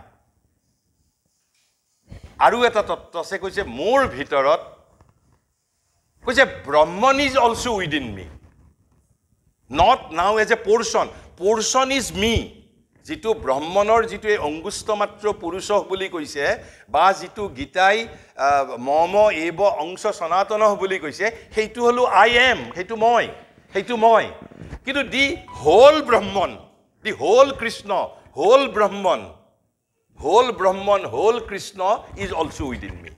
আৰু এটা তত্ত্ব আছে কৈছে মোৰ ভিতৰত কৈছে ব্ৰহ্মন is also within me not now as a portion is me যেটো ব্ৰহ্মনৰ যেটো অঙ্গুষ্ঠ মাত্ৰ পুৰুষ বুলি কৈছে বা যেটো গীতাই মম এব অংশ সনাতন বুলি কৈছে সেইটো হলো আই এম সেইটো মই কিন্তু দি হোল ব্ৰহ্মণ, দি হোল কৃষ্ণ, হোল ব্ৰহ্মণ, whole Krishna is also within me.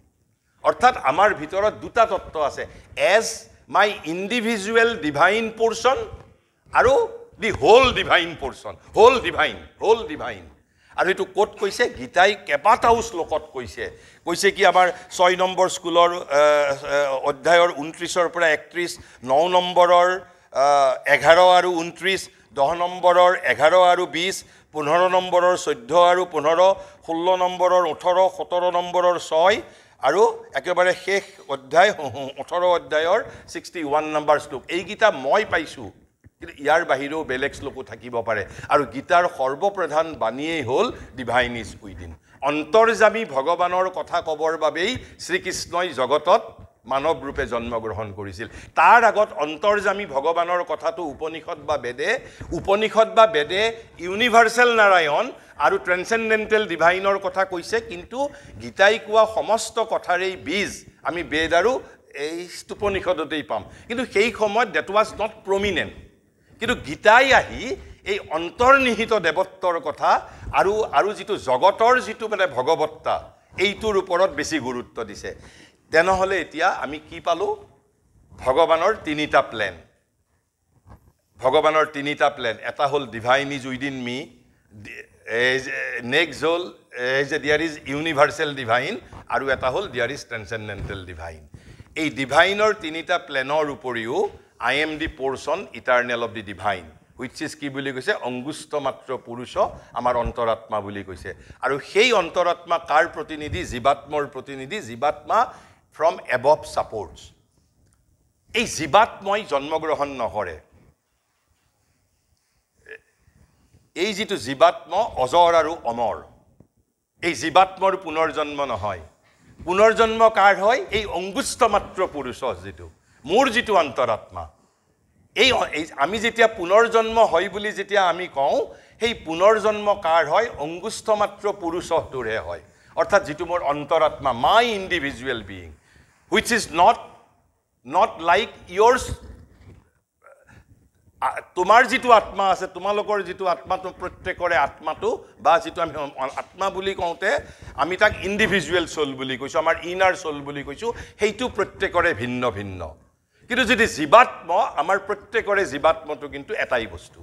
অৰ্থাৎ আমাৰ ভিতৰত দুটা তত্ত্ব আছে, as my individual divine portion আৰু the whole divine portion, whole divine. আৰু এইটো ক'ত কৈছে? গীতাই কেইবাটাও শ্লোকত কৈছে কি আমাৰ 6 নম্বৰ স্কুলৰ অধ্যায়ৰ 29 পৰা 31, 9 নম্বৰৰ 11 আৰু 29, 10 নম্বৰৰ 11 আৰু 20, 15 নম্বৰৰ 14 আৰু 15, 16 নম্বৰৰ 18, 17 নম্বৰৰ 6 আৰু একেবাৰে শেষ অধ্যায় 18 অধ্যায়ৰ 61 নম্বৰ শ্লোক। এইকেইটা মই পাইছোঁ, কিন্তু ইয়াৰ বাহিৰেও বেলেগ শ্লোকো থাকিব পাৰে। আৰু গীতাৰ সৰ্বপ্ৰধান বাণীয়েই হ'ল ডিভাইন ইজ উইদিন। অন্তৰ্যামী ভগৱানৰ কথা ক'বৰ বাবেই শ্ৰীকৃষ্ণই জগতত মানৱ ৰূপে জন্মগ্ৰহণ কৰিছিল। তাৰ আগত অন্তৰ্যামী ভগৱানৰ কথাটো উপনিষদ বা বেদে ইউনিভাৰ্চেল নাৰায়ণ আৰু ট্ৰেন্সেণ্ডেণ্টেল ডিভাইনৰ কথা কৈছে, কিন্তু গীতাই কোৱা সমস্ত কথাৰেই বীজ আমি বেদ আৰু এই উপনিষদতেই পাম। কিন্তু সেই সময়ত ডেট ৱাজ নট প্ৰমিনেণ্ট। কিন্তু গীতাই আহি এই অন্তৰ্নিহিত দেৱত্বৰ কথা আৰু যিটো জগতৰ যিটো মানে ভগৱত্তা, এইটোৰ ওপৰত বেছি গুৰুত্ব দিছে। তেনেহ'লে এতিয়া আমি কি পালোঁ? ভগৱানৰ তিনিটা প্লেন। এটা হ'ল divine is within me, next হ'ল দেয়াৰ ইজ ইউনিভাৰ্চেল ডিভাইন, আৰু এটা হ'ল দেয়াৰ ইজ ট্ৰেন্সেণ্ডেণ্টেল ডিভাইন। এই ডিভাইনৰ তিনিটা প্লেনৰ উপৰিও I am the portion eternal of the divine, which is কি বুলি কৈছে? অংগুষ্ঠ মাত্ৰ পুৰুষ, আমাৰ অন্তৰাত্মা বুলি কৈছে। আৰু সেই অন্তৰাত্মা কাৰ প্ৰতিনিধি? জীৱাত্মৰ প্ৰতিনিধি। জীৱাত্মা ফ্ৰম এবভ ছাপৰ্টছ। এই জীৱাত্মই জন্মগ্ৰহণ নকৰে। এই যিটো জীৱাত্ম অজৰ আৰু অমৰ, এই জীৱাত্মৰ পুনৰ্জন্ম নহয়। পুনৰ্জন্ম কাৰ হয়? এই অংগুষ্ঠ মাত্ৰ পুৰুষৰ মোৰ যিটো অন্তৰাত্মা। এই আমি যেতিয়া পুনৰ্জন্ম হয় বুলি যেতিয়া আমি কওঁ, সেই পুনৰ্জন্ম কাৰ হয়? অংগুষ্ঠ মাত্ৰ পুৰুষটোৰহে হয়। অৰ্থাৎ যিটো মোৰ অন্তৰাত্মা, my individual being, which is not like yours. তোমাৰ যিটো আত্মা আছে, তোমালোকৰ যিটো আত্মাটো, প্ৰত্যেকৰে আত্মাটো বা যিটো আমি আত্মা বুলি কওঁতে আমি তাক ইণ্ডিভিজুৱেল চ'ল বুলি কৈছোঁ, আমাৰ ইনাৰ চ'ল বুলি কৈছোঁ, সেইটো প্ৰত্যেকৰে ভিন্ন ভিন্ন। কিন্তু যদি জীৱাত্ম, আমাৰ প্ৰত্যেকৰে জীৱাত্মটো কিন্তু এটাই বস্তু।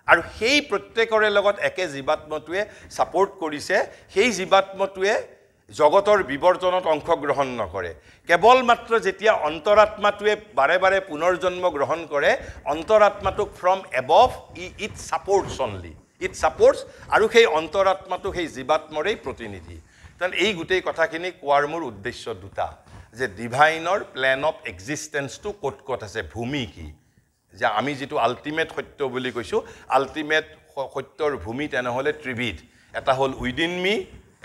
আৰু সেই প্ৰত্যেকৰে লগত একে জীৱাত্মটোৱে ছাপৰ্ট কৰিছে। সেই জীৱাত্মটোৱে জগতৰ বিৱৰ্তনত অংশগ্ৰহণ নকৰে। কেৱল মাত্ৰ যেতিয়া অন্তৰাত্মাটোৱে বাৰে বাৰে পুনৰ্জন্ম গ্ৰহণ কৰে, অন্তৰাত্মাটোক from above it supports only, it supports. আৰু সেই অন্তৰাত্মাটো সেই জীৱাত্মৰেই প্ৰতিনিধি। কাৰণ এই গোটেই কথাখিনি কোৱাৰ মোৰ উদ্দেশ্য দুটা, যে ডিভাইনৰ প্লেন অফ এক্সিষ্টেঞ্চটো ক'ত আছে, ভূমি কি, যে আমি যিটো আল্টিমেট সত্য বুলি কৈছোঁ, আল্টিমেট সত্যৰ ভূমি তেনেহ'লে ত্ৰিবিধ। এটা হ'ল উইদিন মি,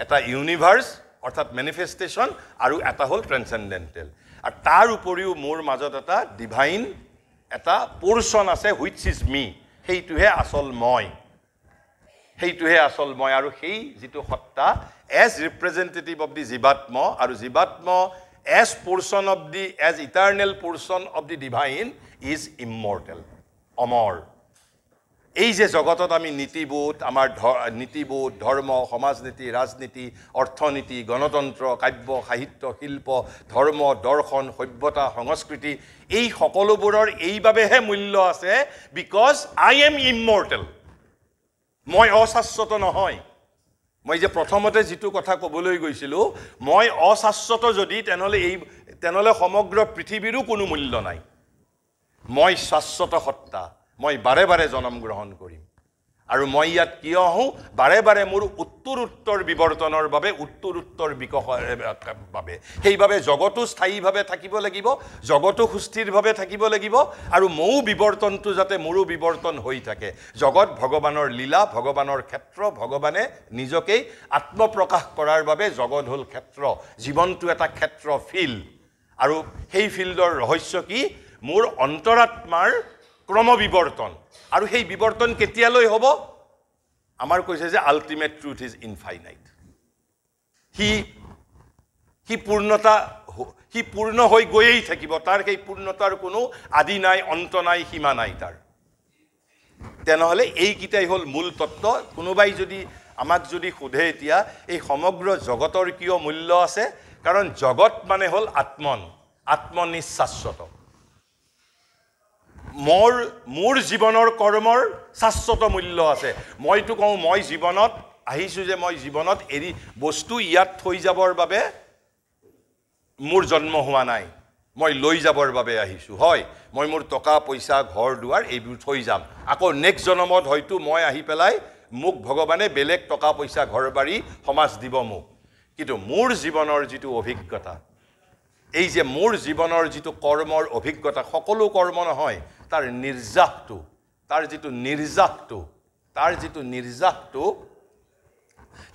এটা ইউনিভাৰ্চ অৰ্থাৎ মেনিফেষ্টেশ্যন, আৰু এটা হ'ল ট্ৰেন্সেণ্ডেণ্টেল। আৰু তাৰ উপৰিও মোৰ মাজত এটা ডিভাইন এটা পোৰ্চন আছে, হুইচ ইজ মি। সেইটোহে আচল মই, আৰু সেই যিটো সত্তা এজ ৰিপ্ৰেজেণ্টেটিভ অফ দি জীৱাত্ম, আৰু জীৱাত্ম as portion of the, as eternal portion of the divine is immortal, অমৰ। এই যে জগতত আমি নীতিবোধ, আমাৰ নীতিবোধ, ধৰ্ম, সমাজনীতি, ৰাজনীতি, অৰ্থনীতি, গণতন্ত্ৰ, কাব্য, সাহিত্য, শিল্প, ধৰ্ম, দৰ্শন, সভ্যতা, সংস্কৃতি, এই সকলোবোৰৰ এইবাবেহে মূল্য আছে, বিকজ আই এম ইমৰ্টেল। মই অশাশ্বত নহয়। মই যে প্ৰথমতে যিটো কথা ক'বলৈ গৈছিলোঁ, মই অশাশ্বত যদি, তেনেহ'লে সমগ্ৰ পৃথিৱীৰো কোনো মূল্য নাই। মই শাশ্বত সত্তা, মই বাৰে বাৰে জন্ম গ্ৰহণ কৰিম। আৰু মই ইয়াত কিয় আহোঁ? বাৰে বাৰে মোৰ উত্তৰোত্তৰ বিৱৰ্তনৰ বাবে, উত্তৰোত্তৰ বিকাশৰ বাবে। সেইবাবে জগতো স্থায়ীভাৱে থাকিব লাগিব, জগতো সুস্থিৰভাৱে থাকিব লাগিব, আৰু ময়ো বিৱৰ্তনটো যাতে মোৰো বিৱৰ্তন হৈ থাকে। জগত ভগৱানৰ লীলা, ভগৱানৰ ক্ষেত্ৰ, ভগৱানে নিজকেই আত্মপ্ৰকাশ কৰাৰ বাবে জগত হ'ল ক্ষেত্ৰ, জীৱনটো এটা ক্ষেত্ৰ, ফিল্ড। আৰু সেই ফিল্ডৰ ৰহস্য কি? মোৰ অন্তৰাত্মাৰ ক্ৰমবিৱৰ্তন। আৰু সেই বিৱৰ্তন কেতিয়ালৈ হ'ব? আমাৰ কৈছে যে আল্টিমেট ট্ৰুথ ইজ ইনফাইনাইট। সি পূৰ্ণ হৈ গৈয়েই থাকিব। তাৰ সেই পূৰ্ণতাৰ কোনো আদি নাই, অন্ত নাই, সীমা নাই তাৰ। তেনেহ'লে এইকেইটাই হ'ল মূল তত্ত্ব কোনোবাই যদি আমাক যদি সোধে এতিয়া এই সমগ্ৰ জগতৰ কিয় মূল্য আছে কাৰণ জগত মানে হ'ল আত্মনিশ্বাশ্বত মোৰ জীৱনৰ কৰ্মৰ শাশ্বত মূল্য আছে মইতো কওঁ মই জীৱনত আহিছোঁ যে মই জীৱনত এৰি বস্তু ইয়াত থৈ যাবৰ বাবে মোৰ জন্ম হোৱা নাই মই লৈ যাবৰ বাবে আহিছোঁ হয় মই মোৰ টকা পইচা ঘৰ দুৱাৰ এইবোৰ থৈ যাম আকৌ নেক্সট জন্মত হয়তো মই আহি পেলাই মোক ভগৱানে বেলেগ টকা পইচা ঘৰ বাৰী সমাজ দিব মোক কিন্তু মোৰ জীৱনৰ যিটো অভিজ্ঞতা এই যে মোৰ জীৱনৰ যিটো কৰ্মৰ অভিজ্ঞতা সকলো কৰ্ম নহয় তাৰ নিৰ্যাসটো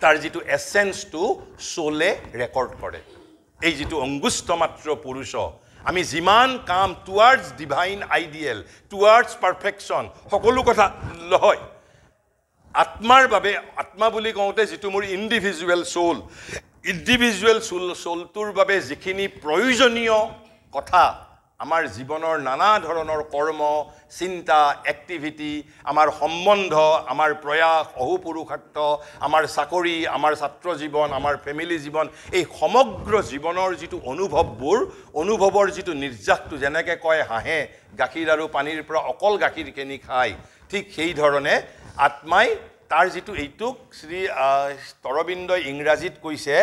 তাৰ যিটো এছেন্সটো সোলে ৰেকৰ্ড কৰে এই যিটো অংগুষ্ঠ মাত্ৰ পুৰুষ আমি যিমান কাম towards divine ideal towards perfection সকলো কথা নহয় আত্মাৰ বাবে আত্মা বুলি কওঁতে যিটো মোৰ ইণ্ডিভিজুৱেল সোলটোৰ বাবে যিখিনি প্ৰয়োজনীয় কথা আমাৰ জীৱনৰ নানা ধৰণৰ কৰ্ম চিন্তা এক্টিভিটি আমাৰ সম্বন্ধ আমাৰ প্ৰয়াস অহুপুৰুষাৰ্থ আমাৰ চাকৰি আমাৰ ছাত্ৰ জীৱন আমাৰ ফেমিলি জীৱন এই সমগ্ৰ জীৱনৰ যিটো অনুভৱৰ যিটো নিৰ্যাসটো যেনেকৈ কয় হাঁহে গাখীৰ আৰু পানীৰ পৰা অকল গাখীৰখিনি খায় ঠিক সেই ধৰণে আত্মাই তাৰ যিটো এইটোক শ্ৰী অৰবিন্দই ইংৰাজীত কৈছে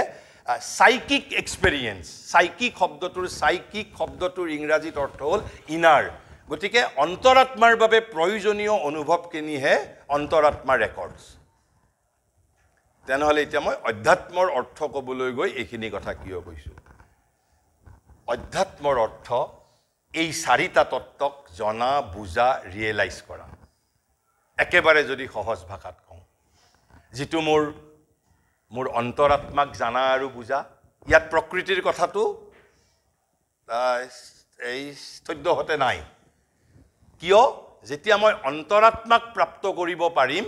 সাইকিক এক্সপেৰিয়েন্স সাইকিক শব্দটোৰ ইংৰাজীত অৰ্থ হ'ল ইনাৰ গতিকে অন্তৰাত্মাৰ বাবে প্ৰয়োজনীয় অনুভৱখিনিহে অন্তৰাত্মাৰ ৰেকৰ্ডছ তেনেহ'লে এতিয়া মই অধ্যাত্মৰ অৰ্থ ক'বলৈ গৈ এইখিনি কথা কিয় কৈছোঁ অধ্যাত্মৰ অৰ্থ এই চাৰিটা তত্ত্বক জনা বুজা ৰিয়েলাইজ কৰা একেবাৰে যদি সহজ ভাষাত কওঁ যিটো মোৰ অন্তৰাত্মাক জানা আৰু বুজা ইয়াত প্ৰকৃতিৰ কথাটো এই তথ্যহতে নাই কিয় যেতিয়া মই অন্তৰাত্মাক প্ৰাপ্ত কৰিব পাৰিম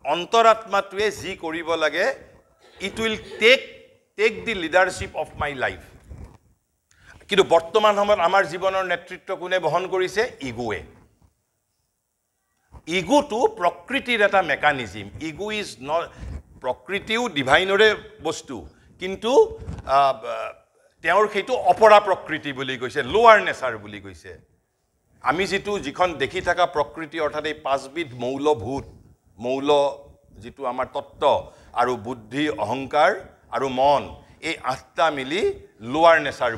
অন্তৰাত্মাটোৱে যি কৰিব লাগে it will take the leadership of my life কিন্তু বৰ্তমান সময়ত আমাৰ জীৱনৰ নেতৃত্ব কোনে বহন কৰিছে ইগোটো প্ৰকৃতিৰ এটা মেকানিজিম ইগো ইজ নট প্ৰকৃতিও ডিভাইনৰে বস্তু কিন্তু তেওঁৰ সেইটো অপৰা প্ৰকৃতি বুলি কৈছে লোৱাৰ নেচাৰ বুলি কৈছে আমি যিখন দেখি থকা প্ৰকৃতি অৰ্থাৎ এই পাঁচবিধ মৌল যিটো আমাৰ তত্ত্ব আৰু বুদ্ধি অহংকাৰ আৰু মন এই আঠটা মিলি লোৱাৰ নেচাৰ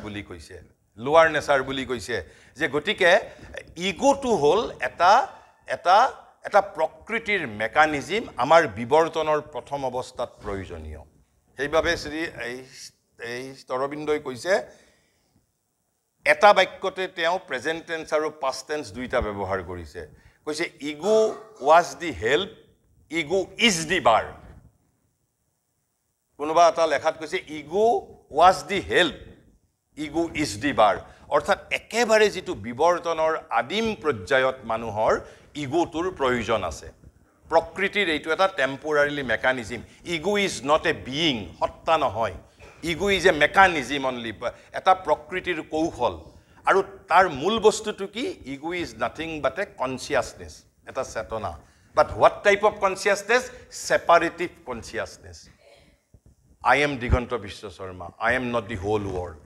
বুলি কৈছে যে গতিকে ইগোটো হ'ল এটা প্ৰকৃতিৰ মেকানিজিম আমাৰ বিৱৰ্তনৰ প্ৰথম অৱস্থাত প্ৰয়োজনীয় সেইবাবে শ্ৰী অৰবিন্দই কৈছে এটা বাক্যতে তেওঁ প্ৰেজেণ্ট টেন্স আৰু পাষ্ট টেন্স দুইটা ব্যৱহাৰ কৰিছে কৈছে ego was the help ego is the bar কোনোবা এটা লেখাত কৈছে ego was the help ego is the bar অৰ্থাৎ একেবাৰে যিটো বিৱৰ্তনৰ আদিম পৰ্যায়ত মানুহৰ ইগোটোৰ প্ৰয়োজন আছে প্ৰকৃতিৰ এইটো এটা temporarily mechanism ego is not a being সত্তা নহয় ego is a mechanism only এটা প্ৰকৃতিৰ কৌশল আৰু তাৰ মূল বস্তুটো কি ego is nothing but a consciousness এটা চেতনা but what type of consciousness separative consciousness I am Diganta Biswa Sarma I am not the whole world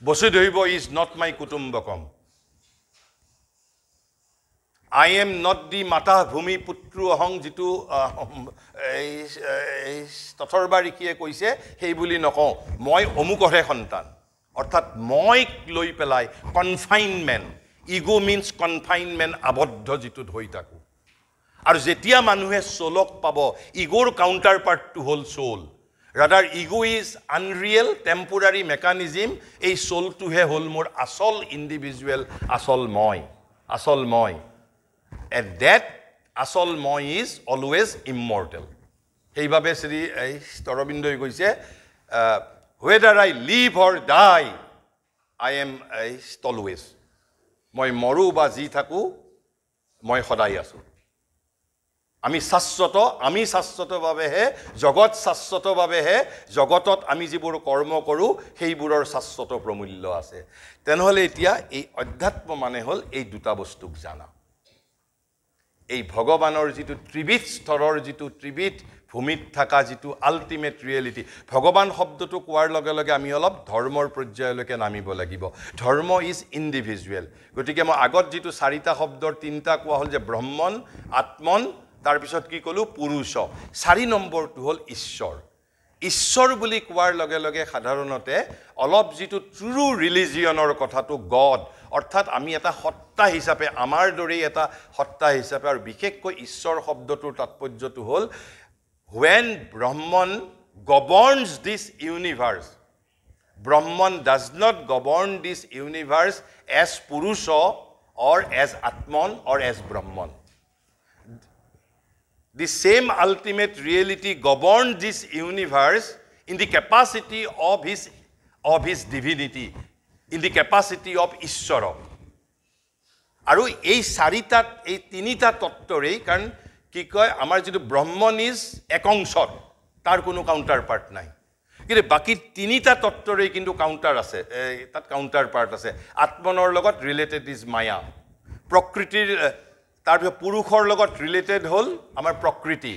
বসুধৈৱ ইজ নট মাই কুটুম্বকম I am not the Mata Bhumi Putru Ahong jitu Tathorba Rikiye koise hei buli nokon moi omukore shantan orthat moi loi pelai confinement ego means confinement abaddho jitu hoi taku aru jetia manuhe solok pabo egor counterpart to whole soul rather ego is unreal temporary mechanism ei soul to he whole more asol individual asol moi and that asol moi is always immortal heibabe Sri Torobindoi koise whether I live or die I am always moi moru ba ji thaku moi sodai asu আমি শাশ্বত ভাবেহে জগত শাশ্বত ভাবেহে জগতত আমি যিবোৰ কৰ্ম কৰোঁ সেইবোৰৰ শাশ্বত প্ৰমূল্য আছে তেনেহ'লে এতিয়া এই অধ্যাত্ম মানে হ'ল এই দুটা বস্তুক জানা এই ভগৱানৰ যিটো ত্ৰিবিধ স্তৰৰ যিটো ত্ৰিবিধ ভূমিত থকা যিটো আল্টিমেট ৰিয়েলিটি ভগৱান শব্দটো কোৱাৰ লগে লগে আমি অলপ ধৰ্মৰ পৰ্যায়লৈকে নামিব লাগিব ধৰ্ম ইজ ইণ্ডিভিজুৱেল গতিকে মই আগত যিটো চাৰিটা শব্দৰ তিনিটা কোৱা হ'ল যে ব্ৰহ্মণ আত্মন তাৰপিছত কি ক'লো পুৰুষ 4 নম্বৰটো হ'ল ঈশ্বৰ ঈশ্বৰ বুলি কোৱাৰ লগে লগে সাধাৰণতে অলপ যিটো ট্ৰু ৰিলিজিয়নৰ কথাটো গড অৰ্থাৎ আমি এটা সত্তা হিচাপে আমাৰ দৰেই এটা সত্তা হিচাপে আৰু বিশেষকৈ ঈশ্বৰ শব্দটোৰ তাৎপৰ্যটো হ'ল when Brahman governs this universe Brahman does not govern this universe as Purusha or as Atman or as Brahman the same ultimate reality governs this universe in the capacity of his divinity in the capacity of Ishvara আৰু এই চাৰিটা এই তিনিটা তত্ত্বৰে কাৰণ কি কয় আমাৰ যেটো ব্ৰহ্মণ ইজ একংশত তাৰ কোনো কাউন্টাৰ পাৰ্ট নাই কিন্তু বাকি তিনিটা তত্ত্বৰে কিন্তু কাউন্টাৰ আছে তাত কাউন্টাৰ পাৰ্ট আছে আত্মনৰ লগত ৰিলেটেড ইজ মায়া প্ৰকৃতিৰ তাৰ পুৰুষৰ লগত ৰিলেটেড হ'ল আমাৰ প্ৰকৃতি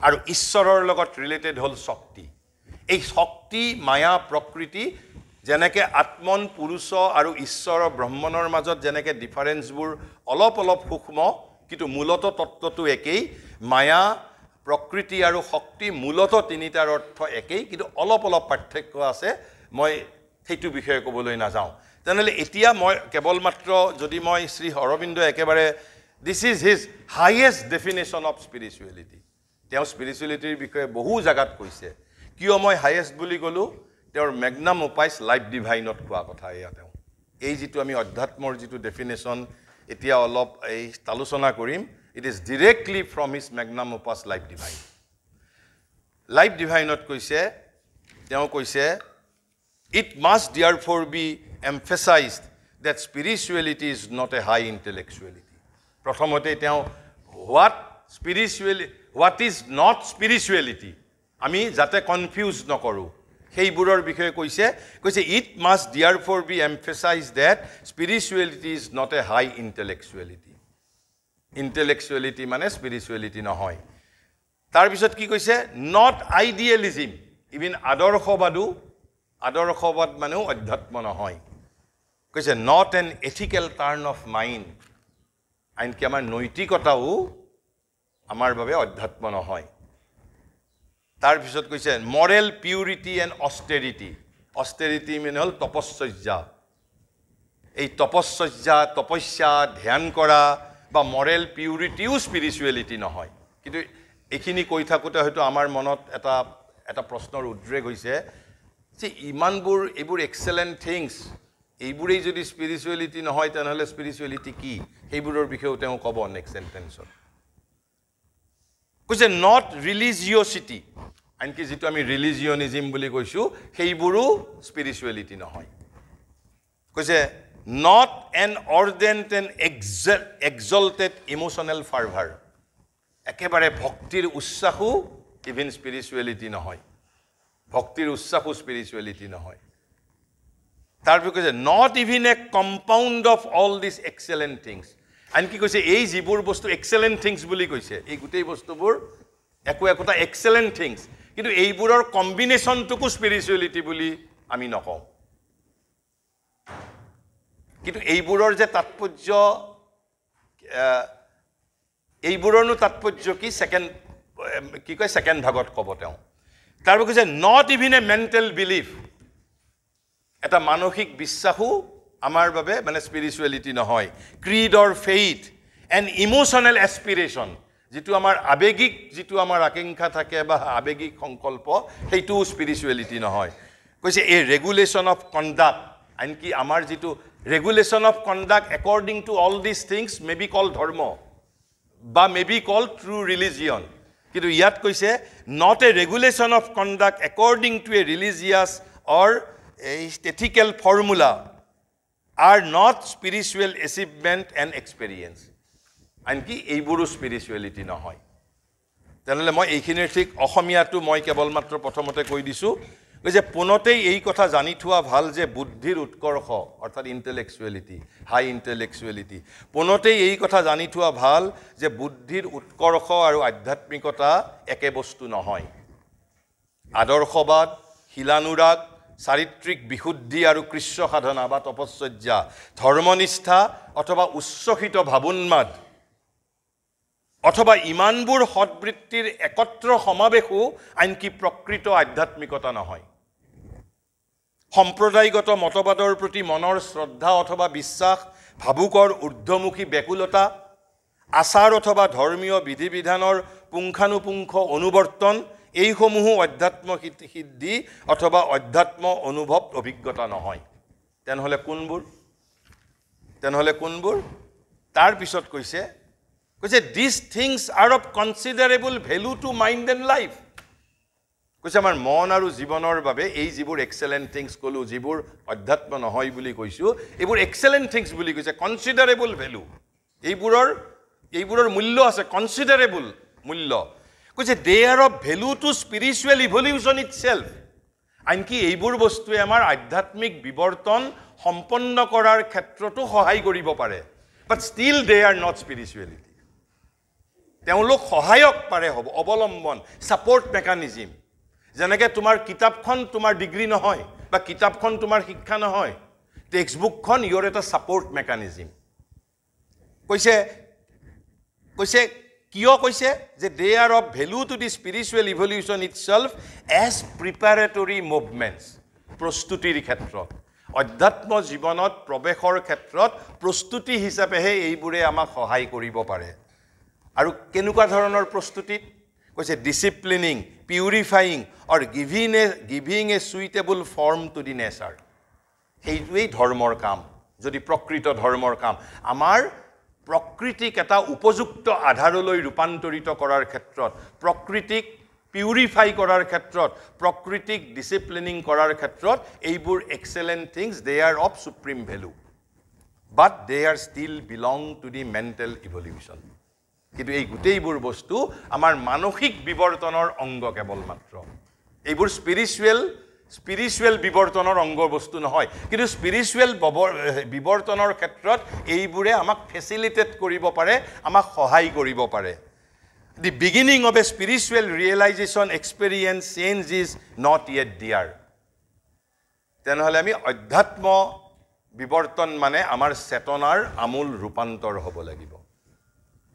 আৰু ঈশ্বৰৰ লগত ৰিলেটেড হ'ল শক্তি এই শক্তি মায়া প্ৰকৃতি যেনেকে আত্মন পুৰুষ আৰু ঈশ্বৰ ব্ৰহ্মণৰ মাজত যেনেকে ডিফাৰেন্সবোৰ অলপ অলপ সূক্ষ্ম কিন্তু মূলত তত্ত্বটো একেই মায়া প্ৰকৃতি আৰু শক্তি মূলত তিনিটাৰ অৰ্থ একেই কিন্তু অলপ অলপ পাৰ্থক্য আছে মই সেইটো বিষয়ে ক'বলৈ নাযাওঁ তেনেহলে এতিয়া মই কেৱল মাত্ৰ যদি মই শ্ৰী অৰবিন্দ একেবাৰে this is his highest definition of spirituality তেওঁ স্পিৰিচুৱেলিটিৰ বিষয়ে বহু জাগাত কৈছে কিয় মই হাইয়েষ্ট বুলি ক'লো তেওঁৰ ম্যাগনাম ওপাইছ লাইফ ডিভাইনত কোৱা কথা এয়া তেওঁ এই যিটো আমি অধ্যাত্মৰ যিটো ডেফিনেশ্যন এতিয়া অলপ এই আলোচনা কৰিম it is directly from his magnum opus life divinot কৈছে তেওঁ কৈছে it must therefore be emphasized that spirituality is not a high intellectuality প্ৰথমতে তেওঁ what is not spirituality আমি যাতে কনফিউজ নকৰো সেইবোৰৰ বিষয়ে কৈছে it must therefore be emphasized that spirituality is not a high intellectuality মানে spirituality নহয় তাৰ পিছত কি কৈছে not idealism even আদৰ্শবাদ মানেও অধ্যাত্ম নহয় কৈছে not an ethical turn of mind আনকি আমাৰ নৈতিকতাও আমাৰ বাবে অধ্যাত্ম নহয় তাৰ পিছত কৈছে moral purity and austerity মানে হল তপস্যা এই তপস্যা ধ্যান কৰা বা moral purityও spirituality নহয় কিন্তু এখিনি কৈ থাকোতে হয়তো আমাৰ মনত এটা প্ৰশ্নৰ উদ্ৰেক হৈছে যে ইমানবোৰ এইবোৰ এক্সেলেন্ট থিংস এইবোৰেই যদি spirituality নহয় তেনেহলে spirituality কি সেইবোৰৰ বিষয়েও তেওঁ ক'ব নেক্সট সেন্টেন্সত কৈছে not religiosity আনকি যেটো আমি ৰিলিজিয়নিজম বুলি কৈছো সেইবোৰো স্পিৰিচুৱেলিটি নহয় কৈছে not an ardent and exalted emotional fervor একেবাৰে ভক্তিৰ উৎসাহও ইভেন স্পিৰিচুৱেলিটি নহয় ভক্তিৰ উৎসাহও স্পিৰিচুৱেলিটি নহয় তাৰপিছত কৈছে not even a compound of all these excellent things আনকি কৈছে এই যিবোৰ বস্তু excellent things বুলি কৈছে এই গোটেই বস্তুবোৰ একোটা excellent things কিন্তু এইবোৰৰ কম্বিনেশনটুকু স্পিৰিচুৱেলিটি বুলি আমি নকওঁ কিন্তু এইবোৰৰ যে তাৎপৰ্য এইবোৰৰনো তাৎপৰ্য কি সেকেন্ড ভাগত ক'ব তেওঁ তাৰপিছত কৈছে not even a mental belief এটা মানসিক বিশ্বাসও আমাৰ বাবে মানে স্পিৰিচুৱেলিটি নহয় creed or faith and emotional aspiration যেটো আমাৰ আবেগিক যেটো আমাৰ আকাংক্ষা থাকে বা আবেগিক সংকল্প সেইটো স্পিৰিচুৱেলিটি নহয় কৈছে এই ৰেগুলেশন অফ কন্ডাক্ট আনকি আমাৰ যেটো regulation of conduct according to all these things may be called ধৰ্ম বা may be called true religion কিন্তু ইয়াত কৈছে not a regulation of conduct according to a religious or a ethical formula are not spiritual achievement and experience আনকি এইবোৰো spirituality নহয় তেনেহলে মই এইখিনিৰ ঠিক অসমীয়াটো মই কেৱল মাত্ৰ প্ৰথমতে কৈ দিছো যে পোনতেই এই কথা জানি থোৱা ভাল যে বুদ্ধিৰ উৎকৰ্ষ অৰ্থাৎ ইন্টেলেকচুৱেলিটি হাই ইন্টেলেকচুৱেলিটি পোনতেই এই কথা জানি থোৱা ভাল যে বুদ্ধিৰ উৎকৰ্ষ আৰু আধ্যাত্মিকতা একে বস্তু নহয় আদৰ্শবাদ শিলানুৰাগ চাৰিত্ৰিক বিশুদ্ধি আৰু কৃষ্য সাধনা বা তপস্যা ধৰ্মনিষ্ঠা অথবা উচ্চখিত ভাবোন্মাদ অথবা ইমানবোৰ সৎবৃত্তিৰ একত্ৰ সমাবেশো আনকি প্ৰকৃত আধ্যাত্মিকতা নহয় সম্প্ৰদায়গত মতবাদৰ প্ৰতি মনৰ শ্ৰদ্ধা অথবা বিশ্বাস ভাবুকৰ ঊৰ্ধ্বমুখী ব্যাকুলতা আচাৰ অথবা ধৰ্মীয় বিধিবিধানৰ পুংখানুপুংখ অনুবৰ্তন এইসমূহ অধ্যাত্ম সিদ্ধি অথবা অধ্যাত্ম অনুভৱ অভিজ্ঞতা নহয় তেনেহলে কোনবোৰ তাৰ পিছত কৈছে these things are of considerable value to mind and life কৈছে আমাৰ মন আৰু জীৱনৰ বাবে এই যিবোৰ এক্সেলেন্ট থিংস কলো যিবোৰ অধ্যাত্ম নহয় বুলি কৈছো এইবোৰ এক্সেলেন্ট থিংস বুলি কৈছে কনসিডাৰেবল ভ্যালু এইবোৰৰ মূল্য আছে কনসিডাৰেবল মূল্য কৈছে they are of value to spiritual evolution itself আনকি এইবোৰ বস্তুৱে আমাৰ আধ্যাত্মিক বিবৰ্তন সম্পন্ন কৰাৰ ক্ষেত্ৰতো সহায় কৰিব পাৰে but still they are not spirituality তেওঁলোক সহায়ক পাৰে হ'ব অৱলম্বন সাপোৰ্ট মেকানিজম যেনেকৈ তোমাৰ কিতাপখন তোমাৰ ডিগ্ৰী নহয় বা কিতাপখন তোমাৰ শিক্ষা নহয় টেক্সটবুকখন ইয়ৰ এটা সাপোৰ্ট মেকানিজম কৈছে কিয় কৈছে যে they are of value to the spiritual evolution itself as preparatory movements প্ৰস্তুতিৰ ক্ষেত্ৰত অধ্যাত্ম জীৱনত প্ৰৱেশৰ ক্ষেত্ৰত প্ৰস্তুতি হিচাপেহে এইবোৰে আমাক সহায় কৰিব পাৰে আৰু কেনেকুৱা ধৰণৰ প্ৰস্তুতিত কৈছে disciplining purifying or giving a suitable form to the nature সেইটোৱেই ধৰ্মৰ কাম যদি প্ৰকৃত ধৰ্মৰ কাম আমাৰ প্ৰকৃতিক এটা উপযুক্ত আধাৰলৈ ৰূপান্তৰিত কৰাৰ ক্ষেত্ৰত প্ৰকৃতিক পিউৰিফাই কৰাৰ ক্ষেত্ৰত প্ৰকৃতিক ডিসিপ্লিনিং কৰাৰ ক্ষেত্ৰত এইবোৰ excellent things they are of supreme value but they are still belong to the mental evolution কিন্তু এই গোটেইবোৰ বস্তু আমাৰ মানসিক বিবৰ্তনৰ অংগ কেৱল মাত্ৰ এইবোৰ স্পিৰিচুৱেল বিবৰ্তনৰ অংগ বস্তু নহয় কিন্তু স্পিৰিচুৱেল বিবৰ্তনৰ ক্ষেত্ৰত এইবোৰে আমাক ফেচিলিটেট কৰিব পাৰে আমাক সহায় কৰিব পাৰে the beginning of a spiritual realization experience change is not yet there তেনেহলে আমি অধ্যাত্ম বিবৰ্তন মানে আমাৰ চেতনাৰ আমূল ৰূপান্তৰ হ'ব লাগিব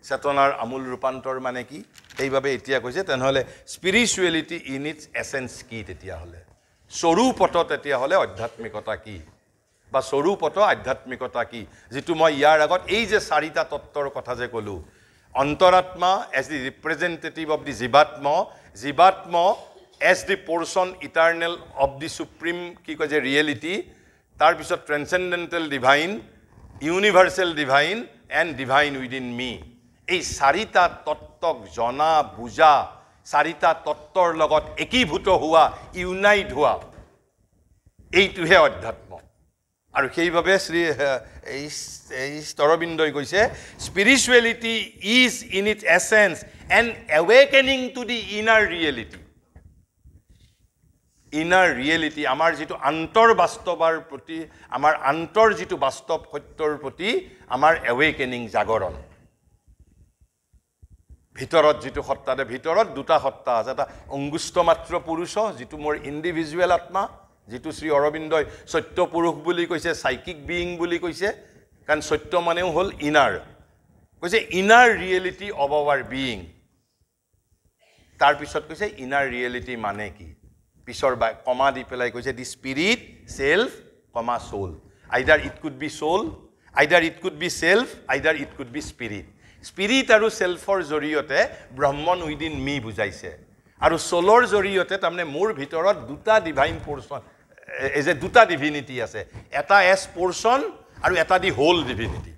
চেতনাৰ আমূল ৰূপান্তৰ মানে কি এইভাবে এতিয়া কৈছে তেনেহলে স্পিৰিচুৱেলিটি ইন ইটস এসেন্স কি তেতিয়া হলে স্বৰূপত তেতিয়া হলে আধ্যাত্মিকতা কি বা স্বৰূপত আধ্যাত্মিকতা কি যেটো মই ইয়াৰ আগত এই যে চাৰিটা তত্ত্বৰ কথা যে কলো অন্তৰাত্মা as the representative of the jivatma as the portion eternal of the supreme কি কয় যে ৰিয়েলিটি তাৰ পিছত transcendental divine universal divine and divine within me এই চাৰিটা তত্ত্বক জনা বুজা চাৰিটা তত্ত্বৰ লগত একীভূত হোৱা ইউনাইট হোৱা এইটোহে অধ্যাত্ম আৰু সেইভাবে শ্ৰী অৰবিন্দই কৈছে spirituality is in its essence an অ্যাৱেকেনিং টু দি ইনাৰ ৰিয়েলিটি আমাৰ যেটো আন্তৰ বাস্তৱৰ প্ৰতি আমাৰ আন্তৰ যেটো বাস্তৱ সত্যৰ প্ৰতি আমাৰ অ্যাৱেকেনিং জাগৰণ ভিতৰত যেটো সত্তাৰে ভিতৰত দুটা সত্তা আছে এটা অংগুষ্ঠ মাত্ৰ পুৰুষ যেটো মোৰ ইন্ডিভিজুৱেল আত্মা যেটো শ্ৰী অৰবিন্দই সত্য পুৰুষ বুলি কৈছে সাইকিক বিইং বুলি কৈছে কাৰণ সত্য মানেও হল ইনাৰ কৈছে inner reality of our being তাৰ পিছত কৈছে ইনাৰ ৰিয়েলিটি মানে কি পিছৰ কমা দি পেলাই কৈছে the spirit self comma soul either it could be soul either it could be self either it could be spirit আৰু সেলফৰ জৰিয়তে ব্ৰহ্মন উইদিন মি বুজাইছে আৰু সোলৰ জৰিয়তে তাৰমানে মোৰ ভিতৰত দুটা ডিভাইন পোৰশন এজে দুটা ডিভিনিটি আছে এটা এস পোৰশন আৰু এটা দি হোল ডিভিনিটি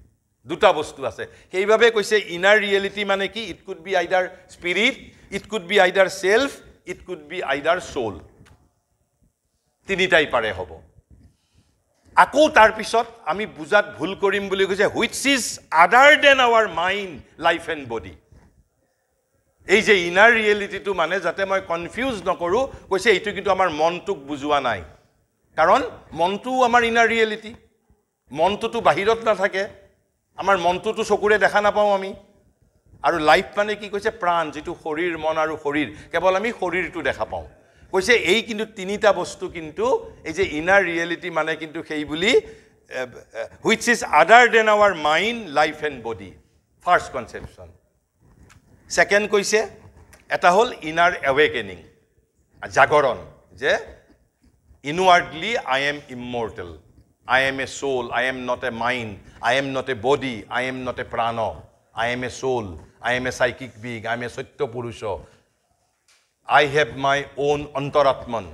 দুটা বস্তু আছে সেইভাবে কৈছে ইনাৰ ৰিয়েলিটি মানে কি it could be either spirit it could be either self it could be either soul তিনিটাই পাৰে হ'ব আকৌ তাৰ পিছত আমি বুজাত ভুল কৰিম বুলি কৈছে which is other than our mind life and body এই যে ইনাৰ ৰিয়েলিটিটো মানে যাতে মই কনফিউজ নকৰোঁ কৈছে এইটো কিন্তু আমাৰ মনটোক বুজোৱা নাই কাৰণ মনটোও আমাৰ ইনাৰ ৰিয়েলিটি মনটোতো বাহিৰত নাথাকে আমাৰ মনটোতো চকুৰে দেখা নাপাওঁ আমি আৰু লাইফ মানে কি কৈছে প্ৰাণ যিটো শৰীৰ মন আৰু শৰীৰ কেৱল আমি শৰীৰটো দেখা পাওঁ কৈছে এই কিন্তু তিনিটা বস্তু কিন্তু এই যে ইনাৰ ৰিয়েলিটি মানে কিন্তু সেই বুলি which is other than our mind life and body first conception second কৈছে এটা হল inner awakening জাগৰণ যে inwardly I am immortal I am a soul I am not a mind I am not a body I am not a prana I am a soul I am a psychic being I am a satya purusha I have my own antaratman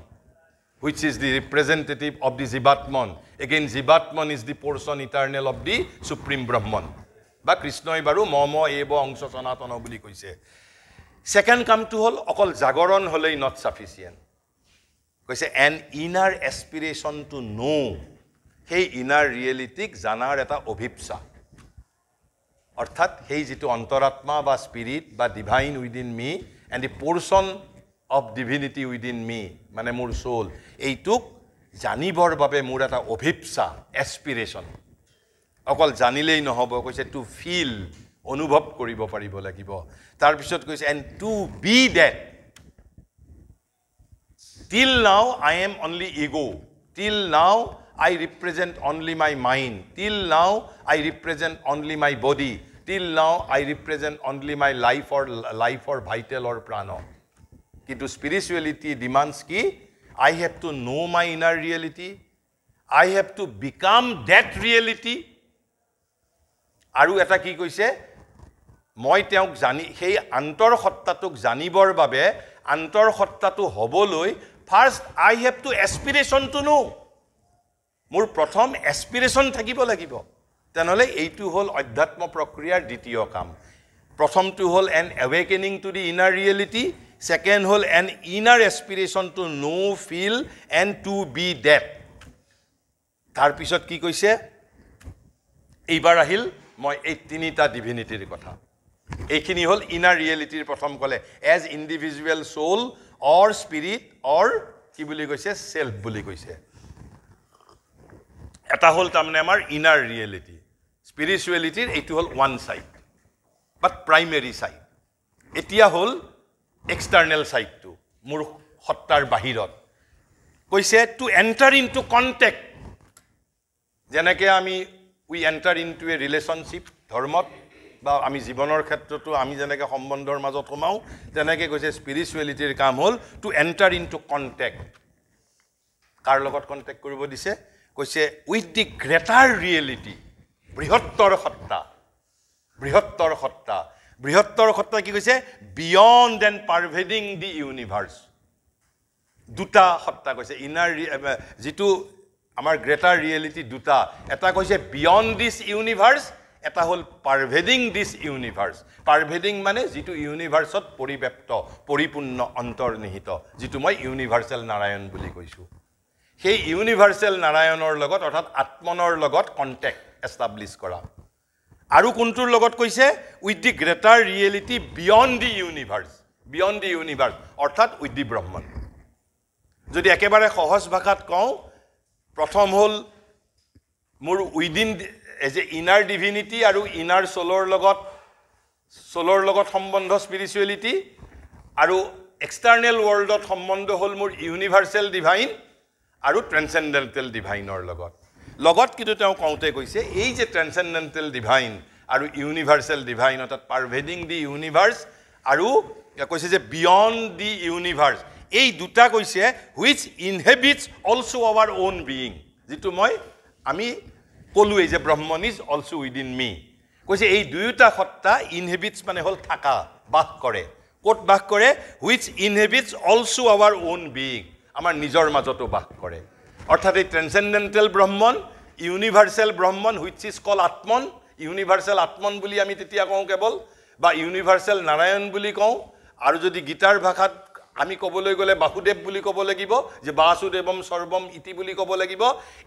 which is the representative of the Jivatman. Again, Jivatman is the portion eternal of the Supreme Brahman. Ba Krishnoi baru momo ebo angsha sanatana buli koise. Second come to hol okol jagoron holei not sufficient. Koise an inner aspiration to know. Hey inner reality janar eta obhipsa. Orthat hey jitu antaratma ba spirit ba divine within me and the portion of divinity within me মানে মোৰ soul এইটুক জানিবৰ বাবে মোৰ এটা অভিপ্সা এস্পিৰেশন অকল জানিলেই নহব কৈছে টু ফিল অনুভৱ কৰিব পাৰিব লাগিব তাৰ পিছত কৈছে and to be that till now I am only ego till now I represent only my mind till now I represent only my body till now I represent only my life or vital or prana কিন্তু spirituality demands ki I have to know my inner reality I have to become that reality aru eta ki koise moi teok jani hei antor hottatuk janibor babe antor hottatu hoboloi first I have to aspiration to know mur prothom aspiration thakibo lagibo tenole eitu hol adhyatma prokriyar ditiyo kam prothom tu hol an awakening to the inner reality second whole an inner aspiration to know feel and to be that tar pisot ki koise eibar ahil moi ei tinita divinity ri kotha eikhini hol inner reality ri prothom kole as individual soul or spirit or ki boli koise self boli koise eta hol tamne amar inner reality spirituality eitu hol one side but primary side etia hol external side to mur hottar bahirot koise to enter into contact jenake ami we enter into a relationship dharmat ba ami jibonor khetrotu ami jenake sombondhor majot homau tenake koise spirituality er kam hol to enter into contact kar logot contact koribo dise koise with the greater reality brihottor hotta বৃহত্তৰ সত্তা কি কৈছে beyond and pervading the universe দুটা সত্তা কৈছে inner যেটো আমাৰ greater reality দুটা এটা কৈছে beyond this universe এটা হল pervading this universe pervading মানে যেটো ইউনিভাৰ্সত পৰিব্যাপ্ত পৰিপূৰ্ণ অন্তৰ্নিহিত যেটো মই ইউনিভাৰ্সাল নাৰায়ণ বুলি কৈছো সেই ইউনিভাৰ্সাল নাৰায়ণৰ লগত অৰ্থাৎ আত্মনৰ লগত কন্টাক্ট এস্টাবলিশ কৰা আৰু কোনটোৰ লগত কৈছে with the greater reality beyond the universe অৰ্থাৎ with the ব্ৰহ্মন যদি একেবাৰে সহজ ভাষাত কওঁ প্ৰথম হল মোৰ within as a inner divinity আৰু inner soulৰ লগত সম্বন্ধ spirituality আৰু external worldত সম্বন্ধ হল মোৰ universal divine আৰু transcendental divineৰ লগত কিন্তু তেওঁ কওঁতে কৈছে এই যে ট্ৰান্সেন্ডেন্টাল ডিভাইন আৰু ইউনিভাৰ্সাল ডিভাইন অৰ্থাৎ পাৰভেডিং দি ইউনিভাৰ্স আৰু কৈছে যে বিয়ন্ড দি ইউনিভাৰ্স এই দুটা কৈছে which inhabits also our own being যেটো আমি কলো এই যে Brahman is also within me কৈছে এই দুইটা সত্তা ইনহেবিটস মানে হল থাকা বাস কৰে কোট বাস কৰে which inhabits also our own being আমাৰ নিজৰ মাজতো বাস কৰে অর্থাৎ এই transcendental Brahman universal Brahman which is call Atman universal Atman বুলি আমি তেতিয়া কওঁ কেবল বা ইউনিভার্সাল নারায়ণ বুলি কওঁ আৰু যদি গীতাৰ ভাষাত আমি কবলৈ গলে বাসুদেৱ বুলি ক'ব লাগিব যে বাসুদেৱম সৰ্বম ইতি বুলি ক'ব লাগিব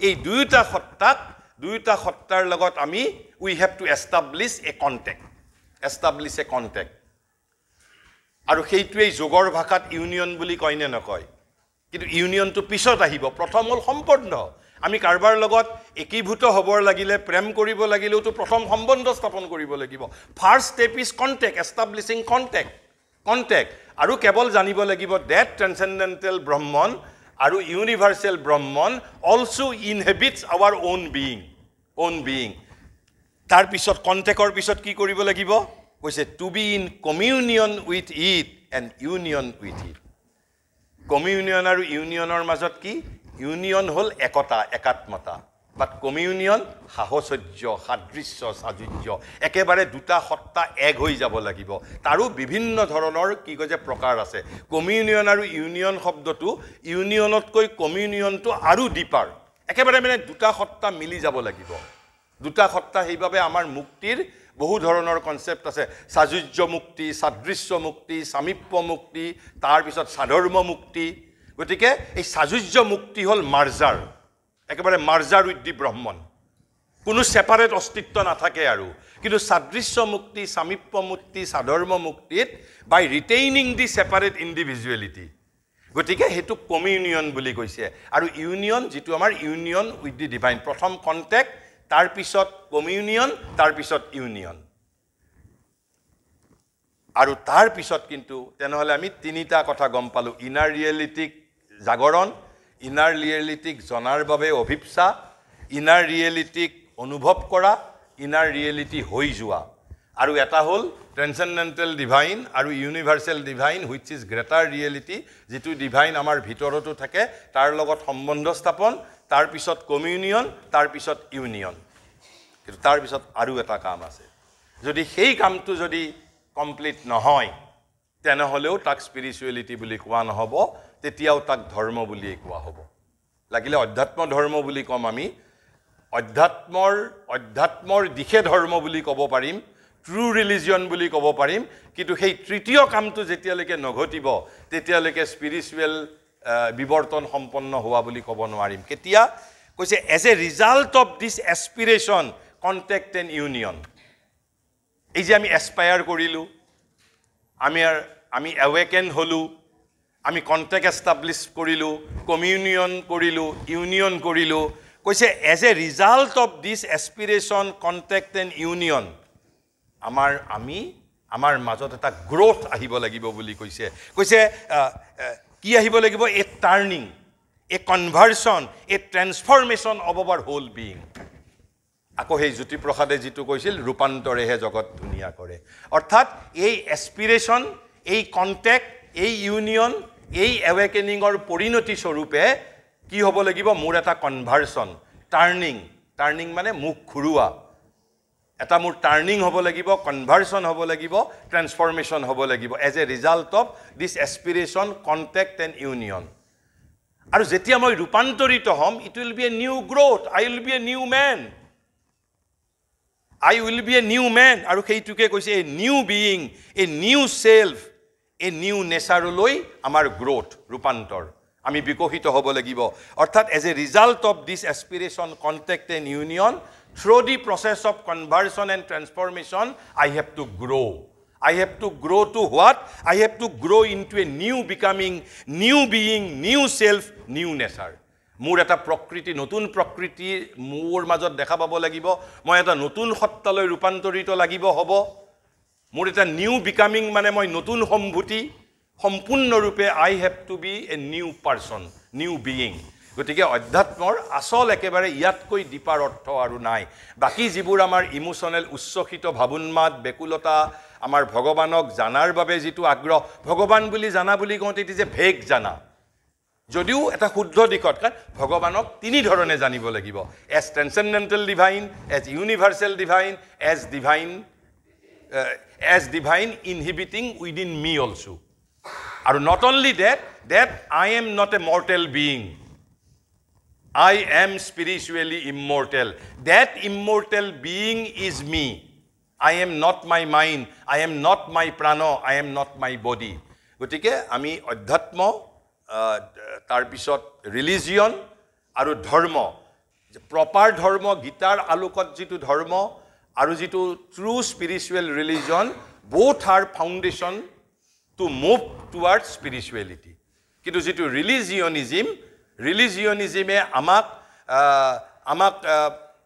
এই দুইটা সত্তাৰ লগত আমি we have to establish a contact আৰু সেইটোৱেই যোগৰ ভাষাত ইউনিয়ন বুলি কয় নে নকয় কিন্তু ইউনিয়নটো পিছত আহিব প্ৰথম হ'ল সম্বন্ধ আমি কাৰবাৰ লগত একীভূত হ'বৰ লাগিলে প্ৰেম কৰিব লাগিলেওতো প্ৰথম সম্বন্ধ স্থাপন কৰিব লাগিব first step is contact establishing contact আৰু কেৱল জানিব লাগিব ডেট ট্ৰেন্সেণ্ডেণ্টেল ব্ৰহ্মন আৰু universal Brahman also inhabits our own being তাৰ পিছত কণ্টেক্টৰ পিছত কি কৰিব লাগিব কৈছে to be in communion with it and union with it communion আৰু ইউনিয়নৰ মাজত কি ইউনিয়ন হ'ল একতা একাত্মতা বাট কমিউনিয়ন সাহচৰ্য সাদৃশ্য সাযুজ্য একেবাৰে দুটা সত্তা এক হৈ যাব লাগিব তাৰো বিভিন্ন ধৰণৰ কি কয় যে প্ৰকাৰ আছে কমিউনিয়ন আৰু ইউনিয়ন শব্দটো ইউনিয়নতকৈ কমিউনিয়নটো আৰু ডিপাৰ একেবাৰে মানে দুটা সত্তা মিলি যাব লাগিব দুটা সত্তা সেইভাবে আমাৰ মুক্তিৰ বহু ধৰণৰ কনসেপ্ট আছে সাযুজ্য মুক্তি সাদৃশ্য মুক্তি সামীপ্য মুক্তি তাৰ পিছত সাধৰ্ম মুক্তি গতিকে এই সাযুজ্য মুক্তি হ'ল মাৰ্জাৰ একেবাৰে মাৰ্জাৰ উইথ দি ব্ৰহ্মন কোনো সেপাৰেট অস্তিত্ব নাথাকে আৰু কিন্তু সাদৃশ্য মুক্তি সামীপ্য মুক্তি সাধৰ্ম মুক্তিত বাই ৰিটেইনিং দি সেপাৰেট ইন্ডিভিজুৱেলিটি গতিকে হেতু কমিউনিয়ন বুলি কৈছে আৰু ইউনিয়ন যেটো আমাৰ ইউনিয়ন উইথ দি ডিভাইন প্ৰথম কন্টেক্ট তাৰ পিছত কমিউনিয়ন তাৰ পিছত ইউনিয়ন আৰু তাৰ পিছত কিন্তু তেনেহলে আমি তিনিটা কথা গম পালো ইনাৰ ৰিয়েলিটিক জাগৰণ ইনাৰ ৰিয়েলিটিক জনাৰ বাবে অভিপ্সা ইনাৰ ৰিয়েলিটিক অনুভৱ কৰা ইনাৰ ৰিয়েলিটি হৈ যোৱা আৰু এটা হ'ল ট্ৰেন্সেণ্ডেণ্টেল ডিভাইন আৰু universal divine which is greater reality যেটো ডিভাইন আমাৰ ভিতৰতো থাকে তাৰ লগত সম্বন্ধ স্থাপন তাৰ পিছত কমিউনিয়ন তাৰ পিছত ইউনিয়ন কিন্তু তাৰ পিছত আৰু এটা কাম আছে যদি সেই কামটো যদি কমপ্লিট নহয় তেনেহলেও তাক স্পিৰিচুৱেলিটি বুলি কোৱা নহব তেতিয়াও তাক ধৰ্ম বুলি কোৱা হ'ব লাগিলে অধ্যাত্ম ধৰ্ম বুলি কম আমি অধ্যাত্মৰ দিশে ধৰ্ম বুলি ক'ব পাৰিম ট্ৰু ৰিলিজিয়ন বুলি ক'ব পাৰিম কিন্তু সেই তৃতীয় কামটো যেতিয়ালৈকে নঘটিব তেতিয়ালৈকে স্পিৰিচুৱেল বিবৰ্তন সম্পন্ন হোৱা বুলি ক'ব নোৱাৰিম কেতিয়া কৈছে as a result of this aspiration contact and union এই যে আমি এস্পায়াৰ কৰিলো আমি অ্যাৱেকেন হলো আমি কন্টেক্ট এস্টাবলিশ কৰিলো কমিউনিয়ন কৰিলো ইউনিয়ন কৰিলো কৈছে as a result of this aspiration contact and union আমাৰ মাজত এটা গ্ৰোথ আহিব লাগিব বুলি কৈছে কি আহিব লাগিব a turning a conversion a transformation of our whole being আকৌ সেই জ্যোতিপ্ৰসাদে যেটো কৈছিল ৰূপান্তৰেহে জগত ধুনিয়া কৰে অৰ্থাৎ এই এস্পিৰেশন এই কন্টেক্ট এই ইউনিয়ন এই অ্যাৱেকেনিংৰ পৰিণতি স্বৰূপে কি হ'ব লাগিব মোৰ এটা কনভাৰ্সন টাৰ্নিং মানে মুখ ঘুৰুৱা এটা মোৰ টাৰ্নিং হ'ব লাগিব কনভাৰ্সন হ'ব লাগিব ট্ৰান্সফৰমেশন হ'ব লাগিব as a result of this aspiration contact and union আৰু যেতিয়া মই ৰূপান্তৰিত হম it will be a new growth I will be a new man আৰু সেইটোকে কৈছে a new being a new self a new নেচাৰলৈ আমাৰ গ্ৰোথ ৰূপান্তৰ আমি বিকশিত হ'ব লাগিব অৰ্থাৎ as a result of this aspiration contact and union through the process of conversion and transformation I have to grow to what I have to grow into a new becoming new being new self new nature মোৰ এটা প্ৰকৃতি নতুন প্ৰকৃতি মোৰ মাজত দেখা পাব লাগিব মই এটা নতুন সত্তালৈ ৰূপান্তৰিত লাগিব হ'ব মোৰ এটা নিউ বিকামিং মানে মই নতুন সম্ভূতি সম্পূৰ্ণৰূপে I have to be a new person new being গতিকে অধ্যাত্মৰ আসল একেবাৰে ইয়াতকৈ দীপাৰ অৰ্থ আৰু নাই বাকি যিবোৰ আমাৰ ইমোশনাল উচ্চকিত ভাবুন্মাদ বেকুলতা আমাৰ ভগৱানক জানাৰ বাবে যেটো আগ্ৰহ ভগৱান বুলি জানা বুলি কওঁতে এটি যে ভেগ জানা যদিও এটা শুদ্ধ দিশত কাৰণ ভগৱানক তিনি ধৰণে জানিব লাগিব as transcendental divine as universal divine as divine inhibiting within me also আৰু not only that I am not a mortal being I am spiritually immortal. That immortal being is me. I am not my mind. I am not my prana. I am not my body. গতিকে আমি অধ্যাত্ম তাৰ পিছত religion আৰু ধৰ্ম proper ধৰ্ম গীতাৰ আলোকত যেটো ধৰ্ম আৰু যেটো true spiritual religion both are foundation to move towards spirituality. কিন্তু যেটো ৰিলিজিয়নিজিমে আমাক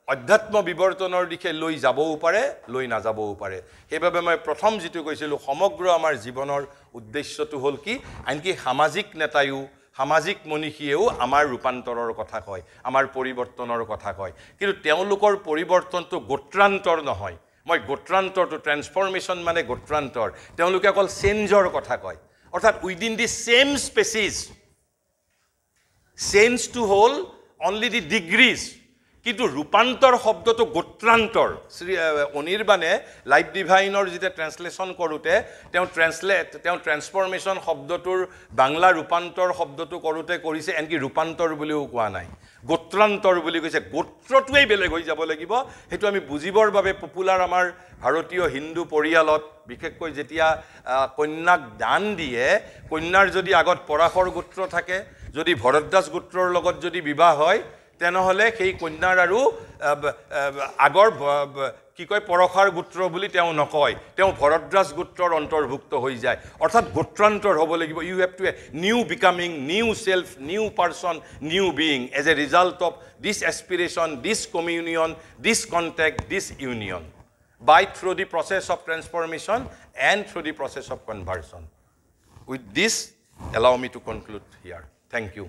অধ্যাত্ম বিৱৰ্তনৰ দিশে লৈ যাবও পাৰে লৈ নাযাবও পাৰে সেইবাবে মই প্ৰথম যেটো কৈছিলো সমগ্ৰ আমাৰ জীৱনৰ উদ্দেশ্যটো হ'ল কি আনকি সামাজিক নেতায়ো সামাজিক মনীষীয়েও আমাৰ ৰূপান্তৰৰ কথা কয় আমাৰ পৰিৱৰ্তনৰ কথা কয় কিন্তু তেওঁলোকৰ পৰিৱৰ্তনটো গোত্ৰান্তৰ নহয় মই গোত্ৰান্তৰটো ট্ৰান্সফৰমেশ্যন মানে গোত্ৰান্তৰ তেওঁলোকে অকল চেঞ্জৰ কথা কয় অৰ্থাৎ within the same species change to হ'ল অনলি দি ডিগ্ৰীজ কিন্তু ৰূপান্তৰ শব্দটো গোত্ৰান্তৰ শ্ৰী অনিৰ্বাণে লাইফ ডিভাইনৰ যেতিয়া ট্ৰান্সলেশ্যন কৰোঁতে তেওঁ ট্ৰান্সফৰমেশ্যন শব্দটোৰ বাংলা ৰূপান্তৰ শব্দটো কৰোঁতে কৰিছে এনকি ৰূপান্তৰ বুলিও কোৱা নাই গোত্ৰান্তৰ বুলি কৈছে গোত্ৰটোৱেই বেলেগ হৈ যাব লাগিব সেইটো আমি বুজিবৰ বাবে পপুলাৰ আমাৰ ভাৰতীয় হিন্দু পৰিয়ালত বিশেষকৈ যেতিয়া কন্যাক দান দিয়ে কন্যাৰ যদি আগত পৰাশৰ গোত্ৰ থাকে যদি ভৰদ্বাজ গোত্ৰৰ লগত যদি বিবাহ হয় তেনেহলে সেই কন্যাৰ আৰু আগৰ কি কয় পৰখাৰ গোত্ৰ বুলি তেওঁ নকয় তেওঁ ভৰদ্বাজ গোত্ৰৰ অন্তৰ্ভুক্ত হৈ যায় অৰ্থাৎ গোত্ৰান্তৰ হ'ব লাগিব you have to new becoming new self new person new being as a result of this aspiration this communion this contact this union by through the process of transformation and through the process of conversion. With this, allow me to conclude here. Thank you.